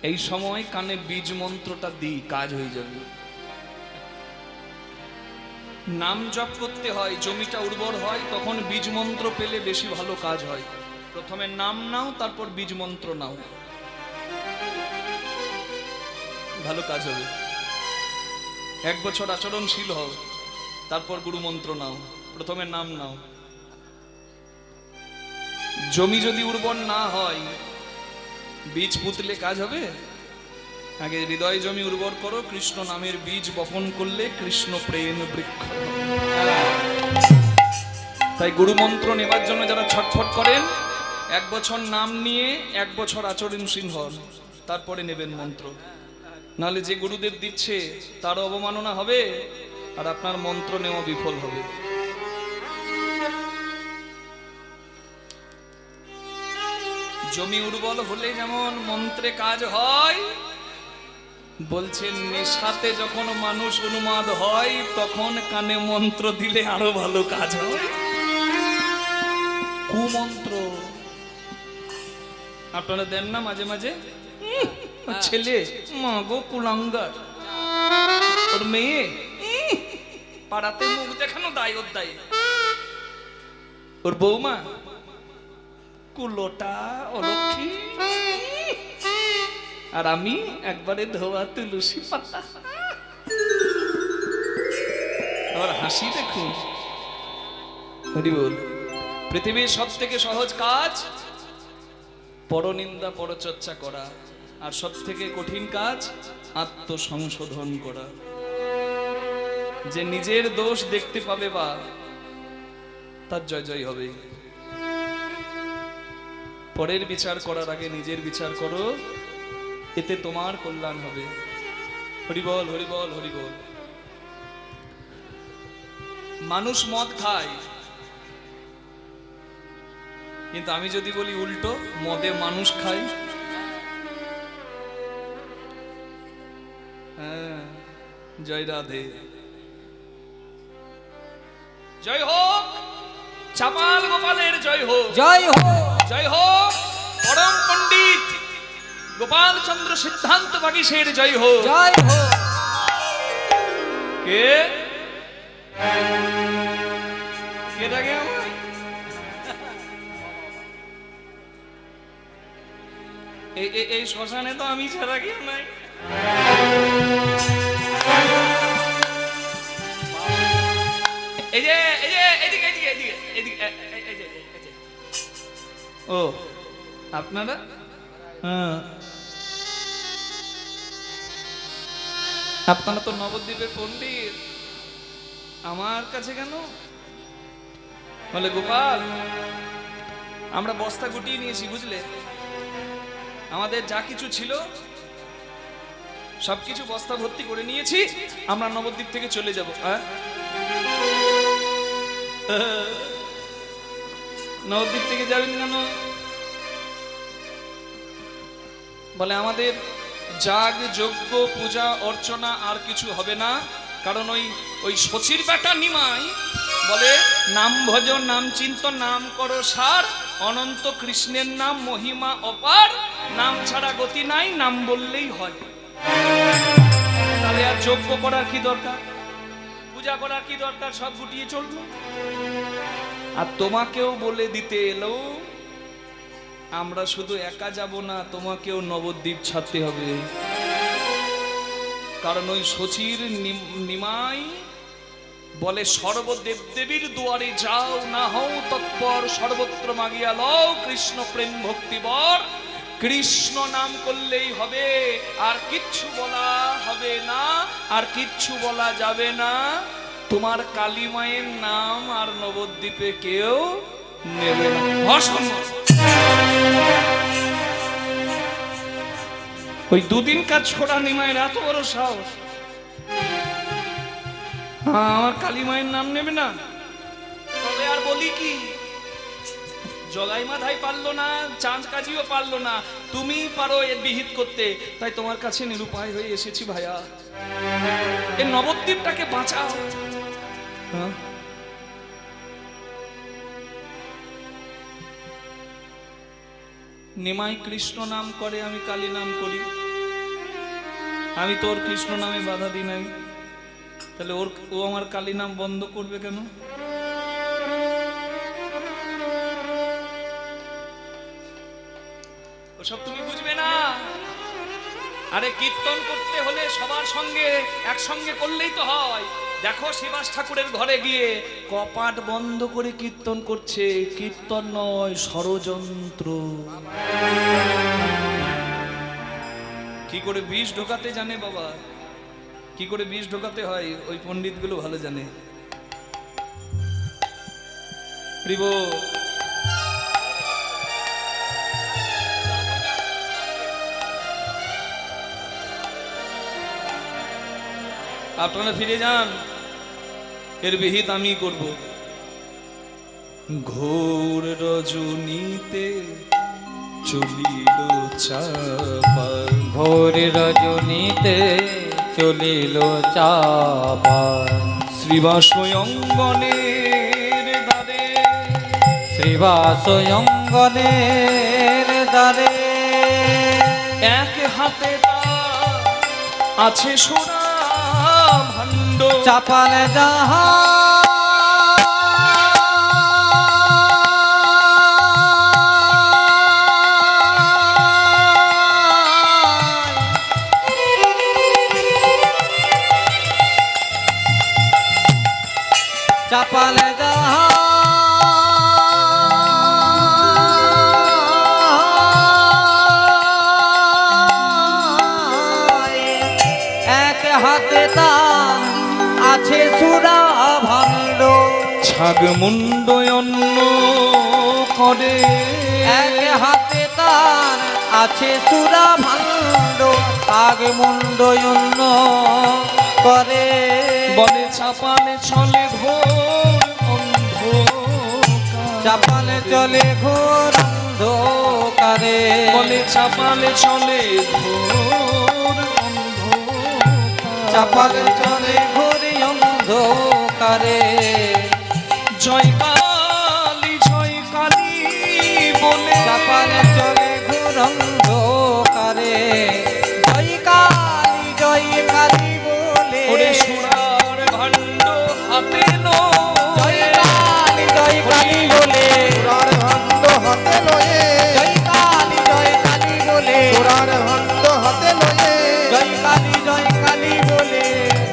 এই সময় কানে বীজ মন্ত্রটা দিই, কাজ হয়ে যাবে। নাম জপ করতে হয়, জমিটা উর্বর হয়, তখন বীজ মন্ত্র পেলে বেশি ভালো কাজ হয়। প্রথমে নাম নাও, তারপর বীজ মন্ত্র নাও, ভালো কাজ হবে। 1 বছর আচরণশীল হও, তারপর গুরু মন্ত্র নাও, প্রথমে নাম নাও। জমি যদি উর্বর না হয়, বীজ পুঁতলে কাজ হবে? আগে হৃদয় জমি উর্বর করো, কৃষ্ণ নামের বীজ বপন করলে কৃষ্ণ প্রেম বৃক্ষ। তাই গুরু মন্ত্র নেবার জন্য যারা ছটফট করেন, 1 বছর নাম নিয়ে 1 বছর আচরণশীল হন, তারপরে নেবেন মন্ত্র। নাহলে যে গুরুদেব দিচ্ছে তার অবমাননা হবে, আর আপনার মন্ত্র নেওয়া বিফল হবে। জমি উর্বর হলে যেমন মন্ত্রে কাজ হয়, বলছেন নেশাতে যখন মানুষ উন্মাদ হয়, তখন কানে মন্ত্র দিলে আরো ভালো কাজ হয়। কুমন্ত্র আপনারা দেন না মাঝে মাঝে? ছেলে মা গো কুলাঙ্গার, ওর মেয়ে পাড়াতে মুখ দেখানো দায় ওর দায়, ওর বৌমা কুলোটা অলক্ষী, আর আমি একবারে ধোয়া তুলসী পাতা। আবার হাসি দেখুন। হরি বল। পৃথিবীর সব থেকে সহজ কাজ পরনিন্দা পরচর্চা করা, আর সব থেকে কঠিন কাজ আত্মসংশোধন করা। যে নিজের দোষ দেখতে পাবে বা তার জয় জয় হবে। পরের বিচার করার আগে নিজের বিচার করো, এতে তোমার কল্যাণ হবে। হরি বল, হরি বল, হরি বল। মানুষ মদ খায়, কিন্তু আমি যদি বলি উল্টো, মদে মানুষ খায়। হ্যাঁ, জয় রাধে। জয় হোক চাপাল গোপালের, জয় হোক, জয় হোক, জয় হোক পরম পণ্ডিত গোপাল চন্দ্র সিদ্ধান্ত বাগীশের, জয় হোক, জয় হোক। কে কে ডাকে আমার? এই শ্মশানে তো আমি ছাড়া কেউ নাই। এই যে এই যে এদিকে এদিকে এদিকে এদিকে এই যে এই যে। ও আপনারা? হ্যাঁ, আপনারা তো নবদ্বীপের পণ্ডিত, আমার কাছে কেন? বলে গোপাল, আমরা বস্তা গুটিয়ে নিয়েছি বুঝলে, আমাদের যা কিছু ছিল সবকিছু বস্তা ভর্তি করে নিয়েছি, আমরা নবদ্বীপ থেকে চলে যাব। নবদ্বীপ থেকে যাবেন কেন? বলে আমাদের যাগ যজ্ঞ পূজা অর্চনা আর কিছু হবে না, কারণ ওই শচীর বেটা নিমাই বলে নাম ভজ নাম চিন্তন নাম করো সার, অনন্ত কৃষ্ণের নাম মহিমা অপার, নাম ছাড়া গতি নাই, নাম বললেই হয়। তাহলে আর যজ্ঞ করার কি দরকার, পূজা করার কি দরকার, সব গুটিয়ে চলল। আর তোমাকেও বলে দিতে এলো, আমরা শুধু একা যাব না, তোমাকেও নবদ্বীপ ছাড়তে হবে। কারণ ওই শচীর নিমাই বলে সর্বদেব দেবীর দুয়ারে যাও, না হও তৎপর সর্বত্র মাগিয়া লও কৃষ্ণ প্রেম ভক্তি বর। কৃষ্ণ নাম করলেই হবে, আর কিচ্ছু বলা হবে না, আর কিচ্ছু বলা যাবে না। তোমার কালী মায়ের নাম আর নবদ্বীপে কেউ নেবে না। অসম্ভব। ওই দুদিন কাজ ছোড়া নিমায়ের এত বড় সাহস, আমার কালী মায়ের নাম নেবে না। তবে আর বলি কি, জগাই মাথায় পারলো না, চাঁদ কাজিও পারলো না, তুমি পারো এর বিহিত করতে, তাই তোমার কাছে নিরুপায় হয়ে এসেছি ভাইয়া। এই নবদ্বীপটাকে বাঁচাও। হ্যাঁ, নিমাই কৃষ্ণ নাম করে, আমি কালী নাম করি, আমি তোর কৃষ্ণ নামে বাধা দিই নাই, তাহলে ও আমার কালী নাম বন্ধ করবে কেন? ওসব তুমি বুঝবে না। আরে কীর্তন করতে হলে সবার সঙ্গে একসঙ্গে করলেই তো হয়। দেখো শিবাস ঠাকুরের ঘরে গিয়ে কপাট বন্ধ করে কীর্তন করছে, কীর্তন নয় ষড়যন্ত্র। কি করে বিষ ঢোকাতে জানে বাবা, কি করে বিষ ঢোকাতে হয় ওই পণ্ডিতগুলো ভালো জানে। প্রিয় আপনারা ফিরে যান, এর বিহিত আমি করব। ঘোর রজনীতে চলিল চাপা, ভোর রজনীতে চলিল চাপা, শ্রীবাস অঙ্গনের দ্বারে, শ্রীবাস অঙ্গনের দ্বারে, এক হাতে তার আছে সোনা ভাণ্ড, চাপাল যাহা চাপাল যাহা এক হাতে তার আছে সুরা ভাণ্ড, ছাগ মুন্ড অন্ন করে, এক হাতে তার আছে সুরা ভাণ্ড, আগ মুন্ড অন্য করে, বলে চাপালে চলে ঘোর অন্ধকার, চাপালে চলে ঘোর অন্ধকারে, বলে চাপালে চলে ঘোর অন্ধকার, চাপালে চলে ঘোর অন্ধকারে, জয় কালী বলে, চাপালে চলে ঘোর অন্ধকারে, জয় কালী বলে, ওরে সুরার ভাণ্ড হাতে জয় কালী বলে, সুরার ভাণ্ড হাতে লয়ে, জয় কালী বলে, সুরার ভাণ্ড হাতে লয়ে, জয় কালী বলে,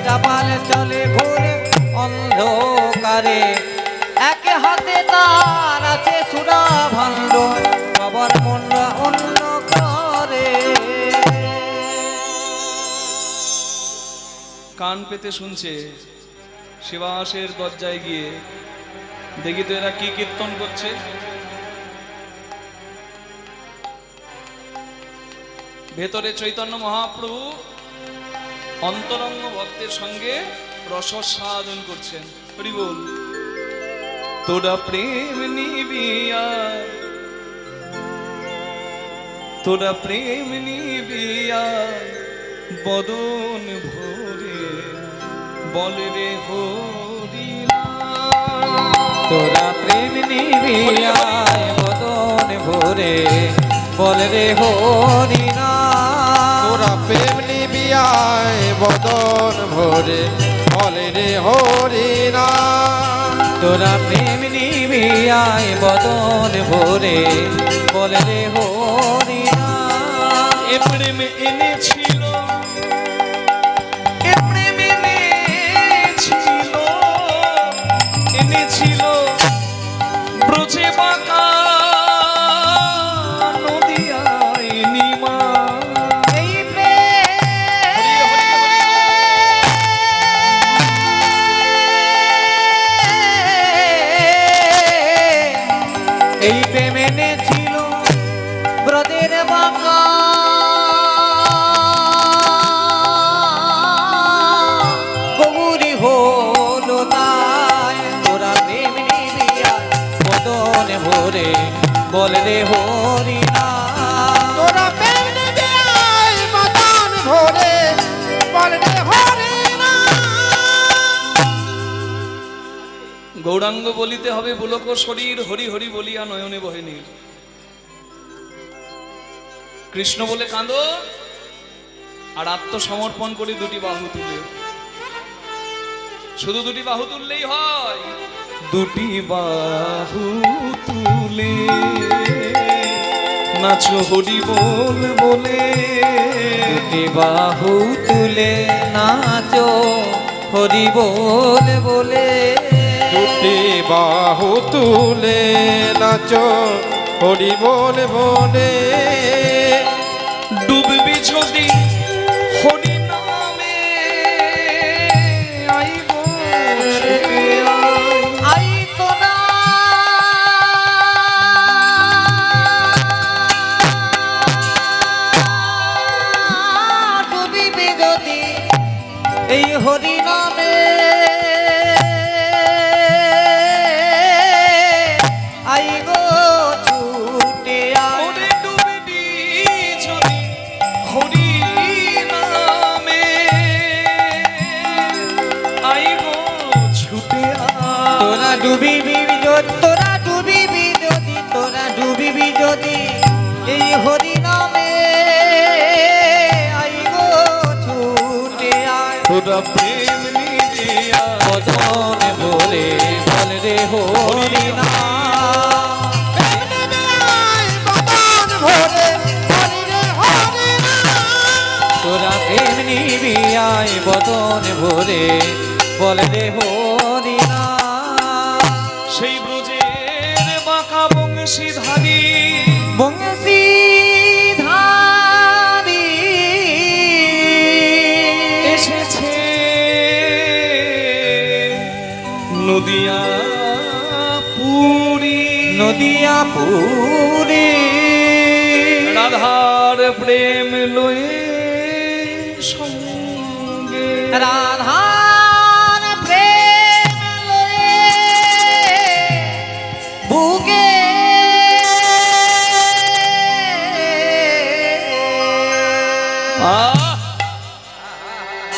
চাপালে চলে ঘোর অন্ধকারে, এক হাতে তার আছে সুরা ভাণ্ড, বাবার মন অন্য করে। কান পেতে শুনছে। শিবাসের দরজায় গিয়ে দেখি তো এরা কি কীর্তন করছে। ভেতরে চৈতন্য মহাপ্রভু অন্তরঙ্গ ভক্তের সঙ্গে রসস্বাদন করছেন। হরি বল। তোরা প্রেম নিবিয়া, তোরা প্রেম নিবিয়া বদন ভরে বলে রে হরি নাম। তোরা প্রেম নিবিয়ায় বদন ভরে বল রে হরি নাম, তোরা প্রেম নিবিয়ায় বদন ভরে বলে রে হরি নাম, তোরা প্রেম নিবিয়ায় বদন ভরে বল রে হরি নাম, এ প্রেম এনেছিল, এ প্রেম এনেছিল, এনেছিল ব্রজে বাঁকা নদিয়ায় নিমা। এই প্রেম এই প্রেমে ছিল ব্রজের বাঁকা গৌরী হলো তাই তোরা প্রেম নিবিয়া বদন ভরে বল রে হরি না তোরা প্রেম নিবি আয় বদন ভরে বল রে হরি না। গৌরাঙ্গ বলিতে হবে বুলক শরীর, হরি হরি বলিয়া নয়নে বহে নীর। কৃষ্ণ বলে কাঁদো আর আত্মসমর্পণ করে দুটি বাহু তুলে, শুধু দুটি বাহু তুললেই হয়, দুটি বাহু তুলে নাচো হরি বল বলে, দুটি বাহু তুলে নাচো হরি বল বলে, দুটি বাহু তুলে নাচো হরি বল বলে। ডুববি যদি হরি নামে আইব ছুটে আয়। আই তো না ডুবিবি যদি এই হরি নামে আইব ছুটে আয়। ওরে ডুববি যদি হরি নামে আইব ছুটে আয়। তোরা ডুবিবি যদি তোরা ডুবিবি যদি তোরা ডুবিবি যদি এই হরি নামে আইব ছুটে আয়। তোরা প্রেম নিদিয়া বদন ভরে বল রে হরি না বদন ভরে বল রে হরি না। তোরা প্রেম নিবি আয় বদন ভরে বল রে হরি না সেই ব্রজের বাঁকা বংশীধারী বংশী ধারি এসেছে নদিয়া পুরী। নদিয়া পুরী রাধার প্রেম লয়ে সঙ্গে রাধার প্রেম লয়ে বুকে আহ!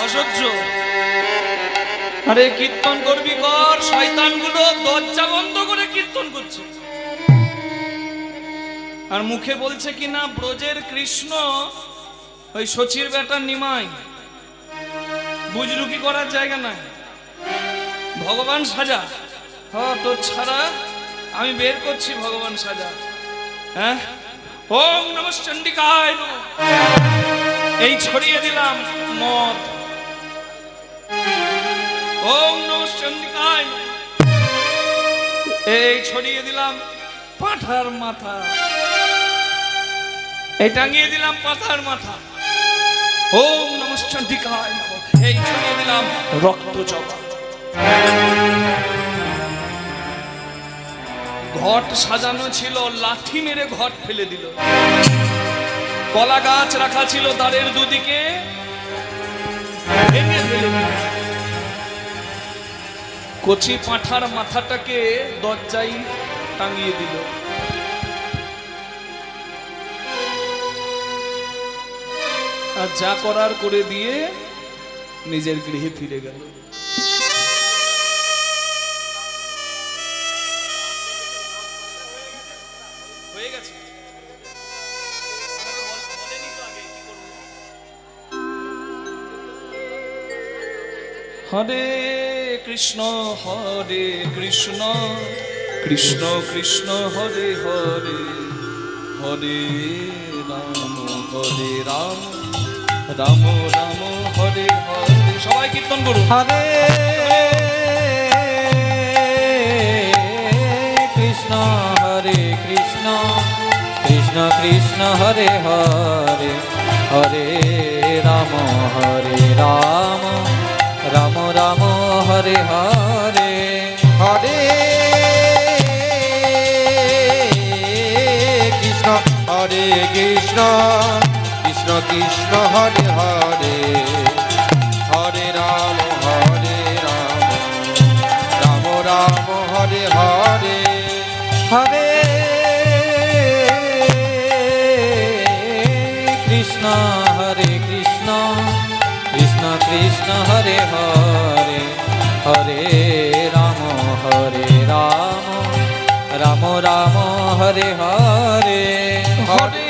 অসহ্য। আরে কীর্তন করবি কর, শয়তানগুলো দরজা বন্ধ করে কীর্তন করছে আর মুখে বলছে কি না ব্রজের কৃষ্ণ ওই শচীর বেটার নিমাই, বুজরুকি করার জায়গা নাই, ভগবান সাজা। তোর ছাড়া আমি বের করছি ভগবান সাজা। হ্যাঁ, ওম নমঃ চণ্ডিকায় নমঃ। এই ছড়িয়ে দিলাম মদ, ওম নমঃ চণ্ডিকায় নমঃ। এই ছড়িয়ে দিলাম পাঁঠার মাথা, এই টাঙিয়ে দিলাম পাঁঠার মাথা, ওম নমঃ চণ্ডিকায় নমঃ। এই ছড়িয়ে দিলাম রক্ত জবা। ঘট সাজানো ছিল, লাঠি মেরে ঘট ফেলে দিল। কলা গাছ রাখা ছিল দ্বারের দুদিকে, ভেঙে ফেলে দিল। কচি পাঁঠার মাথাটাকে দরজায় টাঙিয়ে দিল। আর যা করার করে দিয়ে নিজের গৃহে ফিরে গেল। হয়ে গেছে। হরে কৃষ্ণ কৃষ্ণ কৃষ্ণ হরে হরে, হরে রাম রাম রাম হরে হরে। সবাই কীর্তন করুন। হরে কৃষ্ণ কৃষ্ণ কৃষ্ণ হরে হরে, হরে রাম রাম রাম হরে হরে। হরে হরে কৃষ্ণ কৃষ্ণ কৃষ্ণ হরে হরে হরে রাম রাম রাম হরে হরে হরে কৃষ্ণ কৃষ্ণ কৃষ্ণ হরে হরে হরে রাম রাম রাম হরে হরে হরে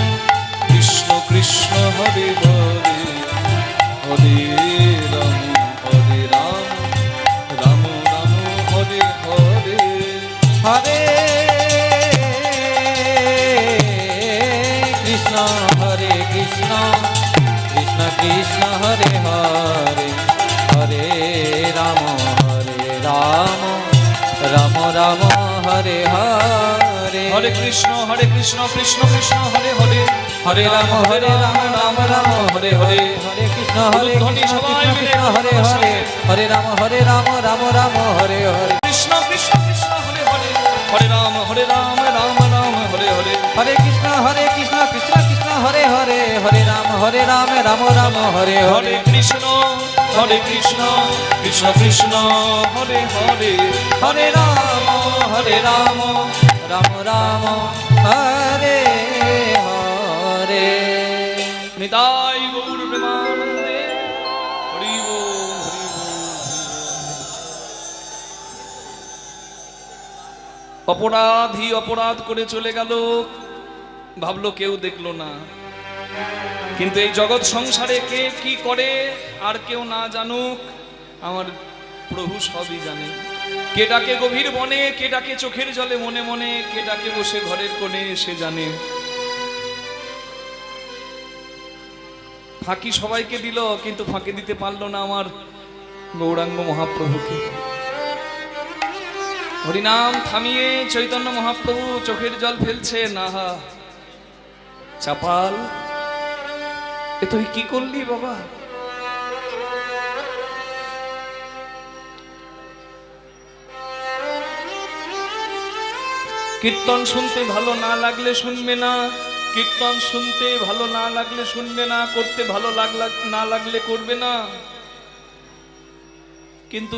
কৃষ্ণ কৃষ্ণ কৃষ্ণ হরে হরে হরে রাম রাম রাম হরে হরে হরে কৃষ্ণ কৃষ্ণ কৃষ্ণ হরে হরে হরে রাম রাম রাম হরে হরে হরে কৃষ্ণ কৃষ্ণ কৃষ্ণ হরে হরে হরে রাম রাম রাম হরে হরে হরে কৃষ্ণ ধ্বনি সবাই মিলে হরে হরে হরে রাম রাম রাম হরে হরে কৃষ্ণ কৃষ্ণ কৃষ্ণ হরে হরে হরে রাম রাম রাম হরে হরে হরে কৃষ্ণ কৃষ্ণ কৃষ্ণ হরে হরে হরে রাম রাম রাম হরে হরে হরে কৃষ্ণ কৃষ্ণ কৃষ্ণ হরে হরে হরে রাম রাম রাম হরে হরে নিতাই গৌর প্রেমানন্দে হরি বল হরি বল। অপরাধী অপরাধ করে চলে গেল, ভাবলো কেউ দেখলো না, কিন্তু এই জগৎ সংসারে কে কি করে আর কেউ না জানুক, আমার প্রভু সবই জানে। কে ডাকে গভীর বনে, কে ডাকে চোখের জলে মনে মনে, কে ডাকে বসে ঘরের কোণে, সে জানে। ফাঁকি সবাইকে দিল, কিন্তু ফাঁকি দিতে পারলো না আমার গৌরাঙ্গ মহাপ্রভুকে। হরিনাম থামিয়ে চৈতন্য মহাপ্রভু চোখের জল ফেলছে, নাহা চাপাল এ তুই কি করলি বাবা? কীর্তন শুনতে ভালো না লাগলে শুনবে না, কীর্তন শুনতে ভালো না লাগলে শুনবে না, করতে ভালো না লাগলে করবে না, কিন্তু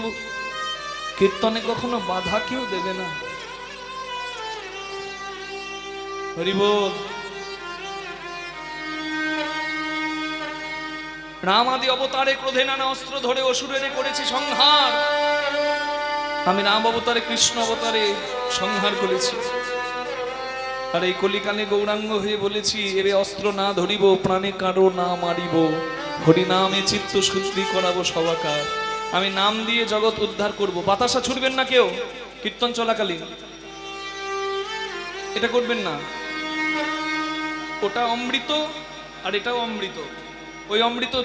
কীর্তনে কখনো বাধা কেউ দেবে না। হরি বল। রাম আদি অবতারে ক্রোধে নানা অস্ত্র ধরে অসুরেরে করেছি সংহার, আমি রাম অবতারে কৃষ্ণ অবতারে সংহার করেছি। আর এই কলিকালে গৌরাঙ্গ হয়ে বলেছি, এবে অস্ত্র না ধরিব, প্রাণে কারো না মারিব, হরিনামে চিত্ত শুদ্ধি করাবো সবাকার। আমি নাম দিয়ে জগৎ উদ্ধার করব। বাতাসা ছুড়বেন না কেউ কীর্তন চলাকালীন, এটা করবেন না। ওটা অমৃত আর এটাও অমৃত। ওই অমৃত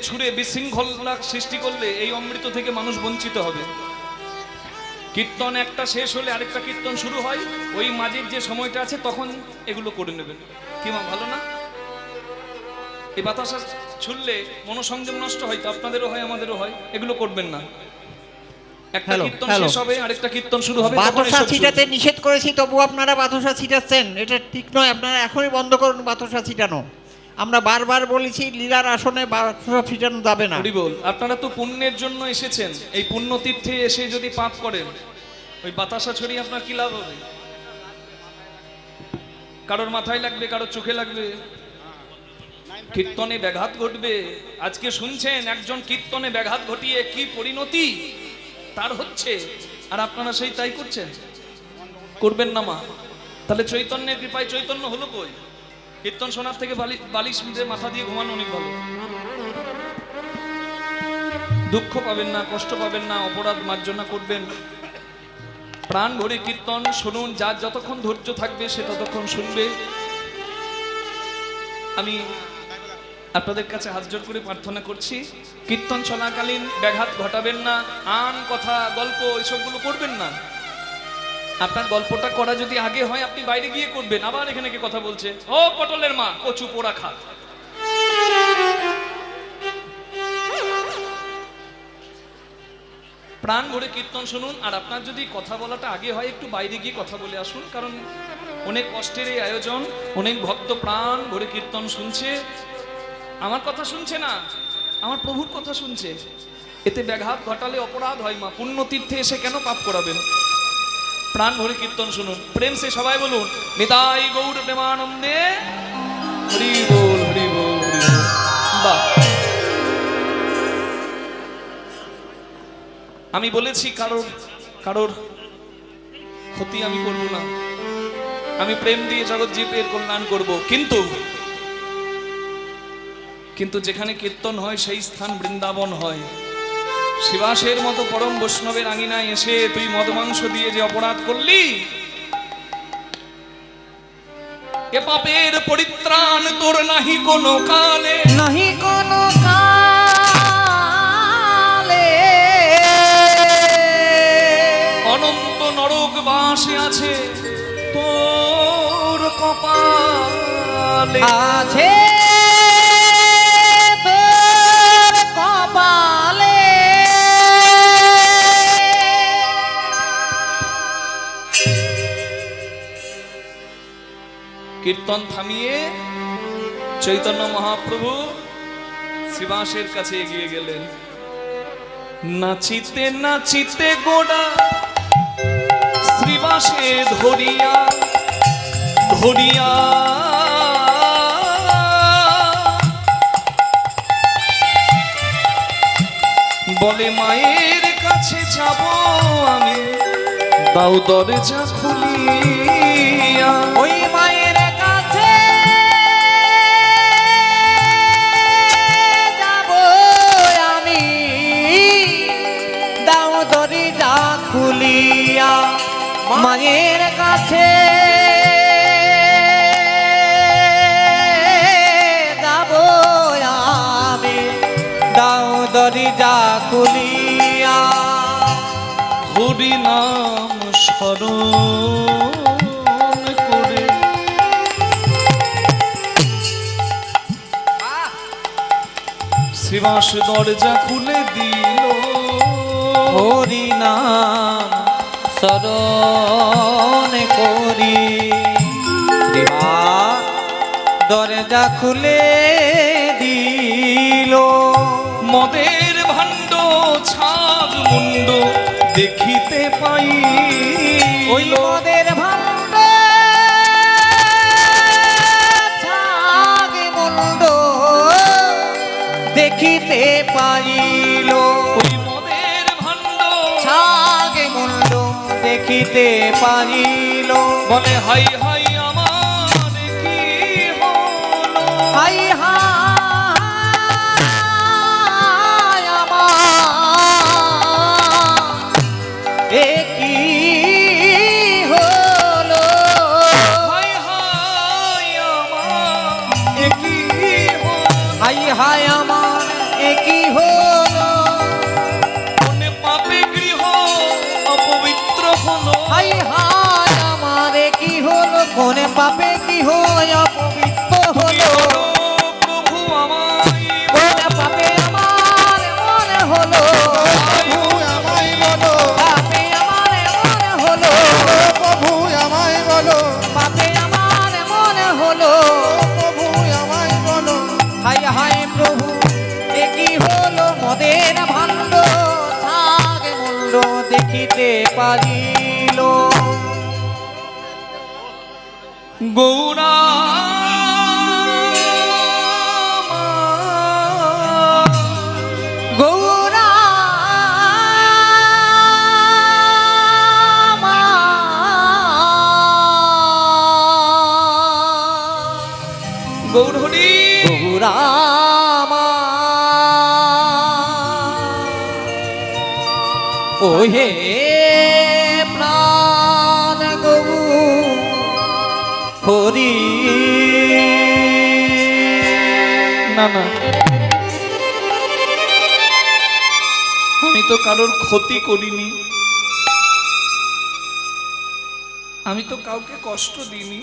ছুঁড়ে বিশৃঙ্খলা সৃষ্টি করলে এই অমৃত থেকে মানুষ বঞ্চিত হবে। কীর্তন একটা শেষ হলে আরেকটা কীর্তন শুরু হয়, ওই মাঝের যে সময়টা আছে তখন এগুলো করে নেবেন। কি মা ভালো না? এই বাতাসা ছুড়লে মনোসংযম নষ্ট হয়, তো আপনাদেরও হয় আমাদেরও হয়, এগুলো করবেন না। একটা কীর্তন শেষ হবে আরেকটা কীর্তন শুরু হবে, বাতাসা ছিটাতে নিষেধ করেছি, তবু আপনারা বাতাসা ছিটাচ্ছেন, এটা ঠিক নয়। আপনারা এখনই বন্ধ করুন বাতাসা ছিটানো। আমরা বারবার বলেছি লীলার আসনে বাতাসা ছিটানো যাবে না। হরি বল। আপনারা তো পুণ্যের জন্য এসেছেন, এই পুণ্য তীর্থে এসে যদি পাপ করেন, ওই বাতাসা ছড়িয়ে আপনার কি লাভ হবে? কারোর মাথায় লাগবে, কারোর চোখে লাগবে, কীর্তনে ব্যাঘাত ঘটবে। আজকে শুনছেন একজন কীর্তনে ব্যাঘাত ঘটিয়ে কি পরিণতি তার হচ্ছে, আর আপনারা সেই তাই করছেন। করবেন না মা। তাহলে চৈতন্যের কৃপায় চৈতন্য হলো কই? কীর্তন শোনার থেকে বালিশ মাথা দিয়ে ঘুমানো অনেক ভালো। দুঃখ পাবেন না, কষ্ট পাবেন না, অপরাধ মার্জনা করবেন। প্রাণ ভরে কীর্তন শুনুন, যার যতক্ষণ ধৈর্য থাকবে সে ততক্ষণ শুনবে। আমি আপনাদের কাছে হাত জোড় করে প্রার্থনা করছি, কীর্তন চলাকালীন ব্যাঘাত ঘটাবেন না, আন কথা গল্প এসবগুলো করবেন না। আপনার গল্পটা করা যদি আগে হয়, আপনি বাইরে গিয়ে করবেন। আবার এখানে কে কথা বলছে? ও পটলের মা, কচু পোড়া খা। প্রাণ ভরে কীর্তন শুনুন। আর আপনার যদি কথা বলাটা আগে হয় একটু বাইরে গিয়ে কথা বলে আসুন, কারণ অনেক কষ্টের এই আয়োজন, অনেক ভক্ত প্রাণ ভরে কীর্তন শুনছে, আমার কথা শুনছে না, আমার প্রভুর কথা শুনছে। এতে ব্যাঘাত ঘটালে অপরাধ হয় মা, পুণ্য তীর্থে এসে কেন পাপ করাবেন? প্রাণ ভরে কীর্তন শুনুন, প্রেম সে সবাই বলুন নিতাই গৌর প্রেমানন্দে হরি বল হরি বল হরি বল। বাহ, আমি বলেছি কারোর ক্ষতি আমি করব না, আমি প্রেম দিয়ে জগৎ জীবের কল্যাণ করব। কিন্তু যেখানে কীর্তন হয় সেই স্থান বৃন্দাবন হয়। শিবাসের মতো পরম বৈষ্ণবের আঙিনায় এসে তুই মদ মাংস দিয়ে যে অপরাধ করলি, এ পাপের পরিত্রাণ তোর নাহি কোনো কালে, নাহি কোনো কালে, অনন্ত নরক বাসে আছে তোর কপালে, আছে তোর কপালে। কীর্তন থামিয়ে চৈতন্য মহাপ্রভু শ্রীবাসের কাছে এগিয়ে গেলেন। নাচিতে নাচিতে গোড়া শ্রীবাসে ধরিয়া ধরিয়া বলে মায়ের কাছে যাব আমি, দাও দরজা খুলিয়া। ওই মায়ের কাছে যাব আমি, দাও দরজা খুলিয়া। মায়ের কাছে যাব আমি, দাও দরজা খুলিয়া। হরি নাম স্মরণ করে শ্রীবাস দরজা খুলে দিল। হরি নাম স্মরণ করি শ্রীবাস দরজা খুলে দিল। মদের ভাণ্ড ছাগ মুন্ড দেখিতে পাই, ওই মদের ভাণ্ড ছাগ মুন্ড দেখিতে পাইল। ওই মদের ভাণ্ড ছাগ মুন্ড দেখিতে পাইল। বলে হাই হাই আমার কি হলো, হাই হায় আমার এ কি হলো। হাই হাই আমার এ কি হলো, হাই হায় আমার এ কি হলো। মনে পাপে গৃহ অপবিত্র হলো। হাই হায় আমার এ কি হলো, কোনে পাপে কি হয় অপবিত্র হলো। প্রভু আমায় কোনে পাপে আমার মনে হলো, প্রভু আমায় বলো, পাপে আমার মনে হলো, প্রভু আমায় বলো, পাপে আমার মনে হলো। প্রভু আমায় বলো। হাই হাই প্রভু এ কি হলো, মদের ভাণ্ড ছাগ মুন্ড দেখিতে পারিল। গৌরা গৌরা গৌর হরি গৌরা ও হে প্রাণ গৌ হরি। না না, আমি তো কারোর ক্ষতি করিনি, আমি তো কাউকে কষ্ট দিইনি।